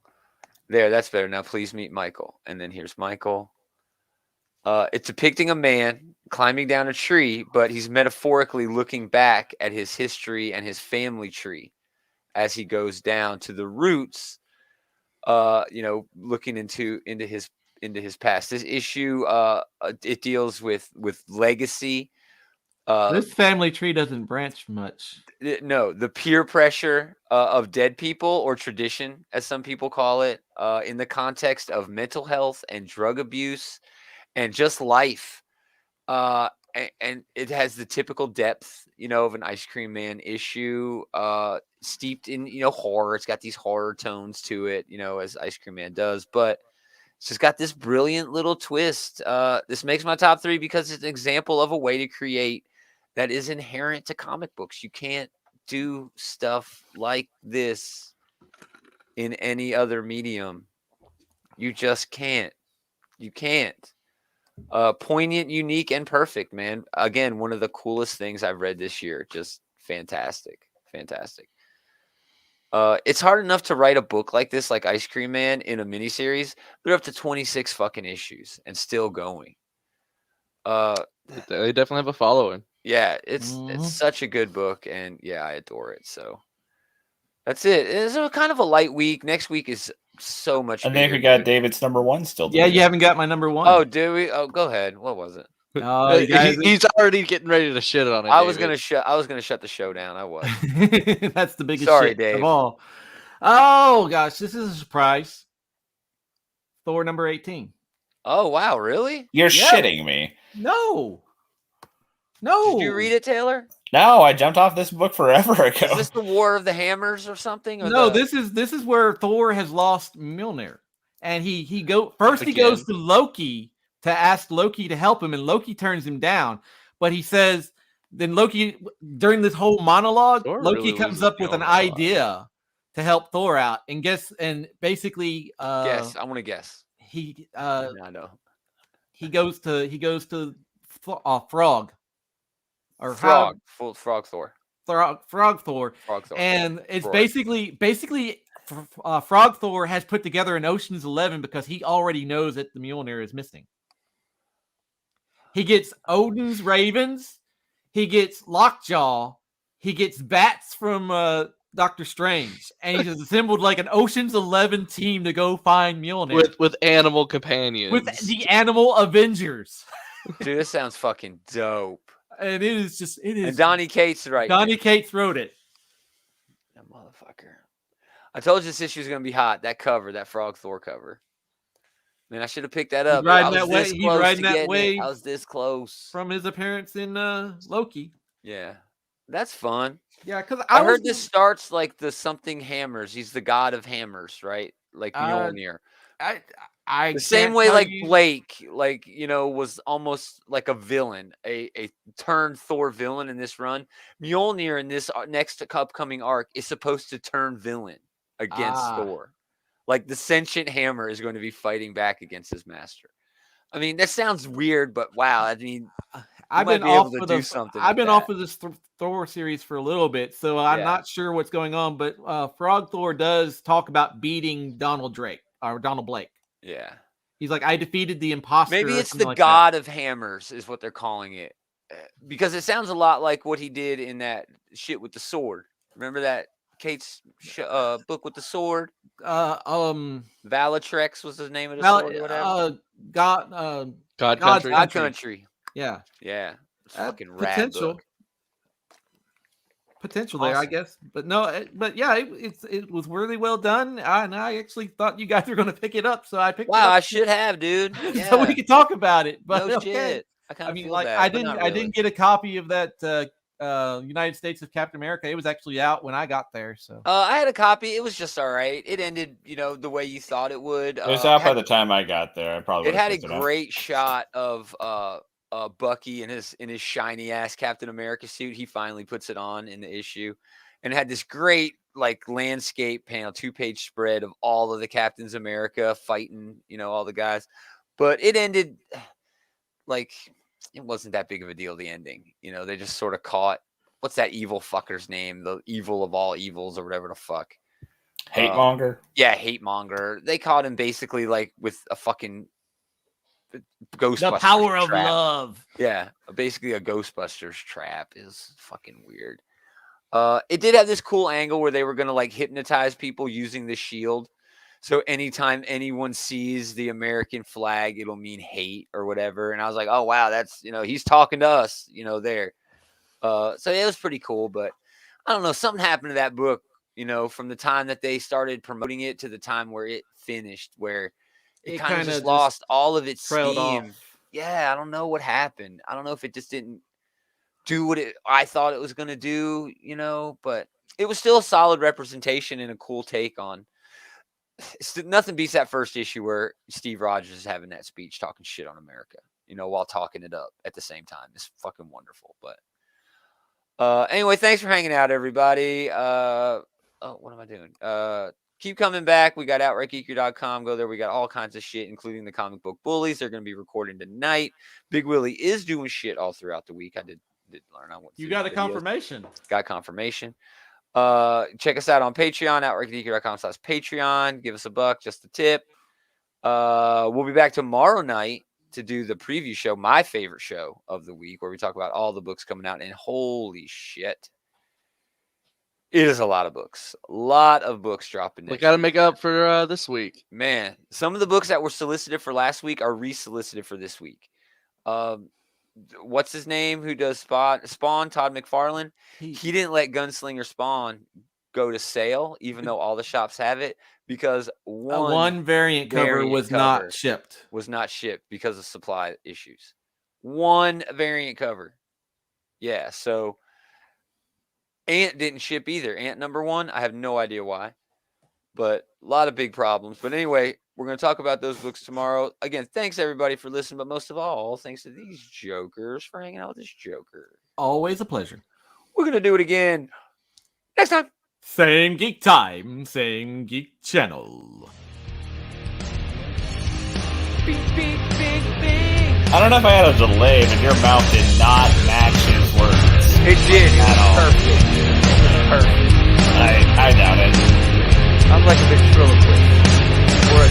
There, that's better. Now please meet Michael. And then here's Michael. It's depicting a man climbing down a tree, but he's metaphorically looking back at his history and his family tree as he goes down to the roots, looking into his past. This issue, it deals with legacy. This family tree doesn't branch much. No, the peer pressure of dead people, or tradition, as some people call it, in the context of mental health and drug abuse and just life. And it has the typical depth, of an Ice Cream Man issue, steeped in, horror. It's got these horror tones to it, as Ice Cream Man does, but it's just got this brilliant little twist. This makes my top 3 because it's an example of a way to create that is inherent to comic books. You can't do stuff like this in any other medium. You just can't. You can't. Poignant, unique, and perfect, man. Again, one of the coolest things I've read this year. Just fantastic. It's hard enough to write a book like this, like Ice Cream Man, in a miniseries, but up to 26 fucking issues and still going. They definitely have a following. Yeah, it's such a good book, and I adore it. So that's it. It's kind of a light week. Next week is so much. I think we got David's number one still. Yeah, you haven't got my number one. Oh, do we? Oh, go ahead. What was it? He's already getting ready to shit on it. I was gonna shut the show down. I was. That's the biggest Sorry, shit Dave. of all. Oh gosh, this is a surprise. Thor number 18. Oh wow, really? You're shitting me. No. Did you read it, Taylor? No, I jumped off this book forever ago. Is this the War of the Hammers or something? Or no, this is where Thor has lost Mjolnir, and he goes to Loki to ask Loki to help him, and Loki turns him down. But he says, then Loki, during this whole monologue, Loki comes up with an idea to help Thor out, and basically guess. I want to guess. I know. He goes to Frog. Or Frog Thor. Frog Thor. And it's basically Frog Thor has put together an Ocean's 11 because he already knows that the Mjolnir is missing. He gets Odin's ravens. He gets Lockjaw. He gets bats from Doctor Strange. And he has assembled like an Ocean's 11 team to go find Mjolnir. With animal companions. With the Animal Avengers. Dude, this sounds fucking dope. And it is. And Donnie Cates, right? Donnie Cates wrote it. motherfucker. I told you this issue was going to be hot. That cover, that Frog Thor cover. Man, I should have picked that up. Riding that way. He's riding that way. I was this close from his appearance in Loki. Yeah, that's fun. Yeah, because I heard this starts like the something hammers. He's the god of hammers, right? Like Mjolnir. I the same way like Blake, like was almost like a villain, a turned Thor villain in this run. Mjolnir in this next upcoming arc is supposed to turn villain against Thor. Like the sentient hammer is going to be fighting back against his master. I mean, that sounds weird, but wow. I mean, I've been off of this Thor series for a little bit, so I'm not sure what's going on. But Frog Thor does talk about beating Donald Blake. Yeah, he's like, I defeated the imposter. Maybe it's the god of hammers, is what they're calling it, because it sounds a lot like what he did in that shit with the sword. Remember that Kate's book with the sword? Valtrex was the name of the sword or whatever. God Country. Yeah. It's fucking rad book. Potential there, I guess, but no, but yeah, it was really well done, and I actually thought you guys were going to pick it up, so I picked it up. Wow, I should have, dude. Yeah. So we could talk about it. But no shit. I mean, like, I didn't get a copy of that United States of Captain America. It was actually out when I got there. So I had a copy. It was just all right. It ended, the way you thought it would. It was out by the time I got there. I probably it had a great shot of Bucky in his shiny ass Captain America suit. He finally puts it on in the issue, and it had this great like landscape panel, 2-page spread of all of the Captains America fighting, all the guys. But it ended like it wasn't that big of a deal. The ending, they just sort of caught what's that evil fucker's name, the evil of all evils or whatever the fuck. Hate monger. Yeah, hate monger. They caught him basically like with a fucking Ghostbusters. The power trap. Of love. Yeah, basically a Ghostbusters trap is fucking weird. It did have this cool angle where they were going to like hypnotize people using the shield. So anytime anyone sees the American flag, it'll mean hate or whatever. And I was like, oh, wow, that's, he's talking to us, there. So it was pretty cool. But I don't know, something happened to that book, from the time that they started promoting it to the time where it finished, where it kind of just lost all of its steam. Yeah, I don't know what happened. I don't know if it just didn't do what I thought it was going to do, but it was still a solid representation and a cool take on. Nothing beats that first issue where Steve Rogers is having that speech talking shit on America, while talking it up at the same time. It's fucking wonderful. But anyway, thanks for hanging out, everybody. What am I doing? Keep coming back. We got OutrightGeeker.com. Go there. We got all kinds of shit, including the comic book bullies. They're going to be recording tonight. Big Willie is doing shit all throughout the week. I did learn. You got a confirmation. Got confirmation. Check us out on Patreon, OutrightGeeker.com/Patreon. Give us $1, just a tip. We'll be back tomorrow night to do the preview show, my favorite show of the week, where we talk about all the books coming out. And holy shit, it is a lot of books. A lot of books dropping. We got to make up for this week. Man, some of the books that were solicited for last week are resolicited for this week. What's his name? Who does Spawn? Todd McFarlane. He didn't let Gunslinger Spawn go to sale, even though all the shops have it, because one variant cover was not shipped. Was not shipped because of supply issues. One variant cover. Yeah, so Ant didn't ship either. Ant #1, I have no idea why. But a lot of big problems. But anyway, we're going to talk about those books tomorrow. Again, thanks everybody for listening, but most of all, thanks to these jokers for hanging out with this joker. Always a pleasure. We're going to do it again next time. Same geek time, same geek channel. Beep, beep, beep, beep. I don't know if I had a delay, but your mouth did not match his words. It did. At all. Perfect. Perfect. I doubt it. I'm like a ventriloquist. Or a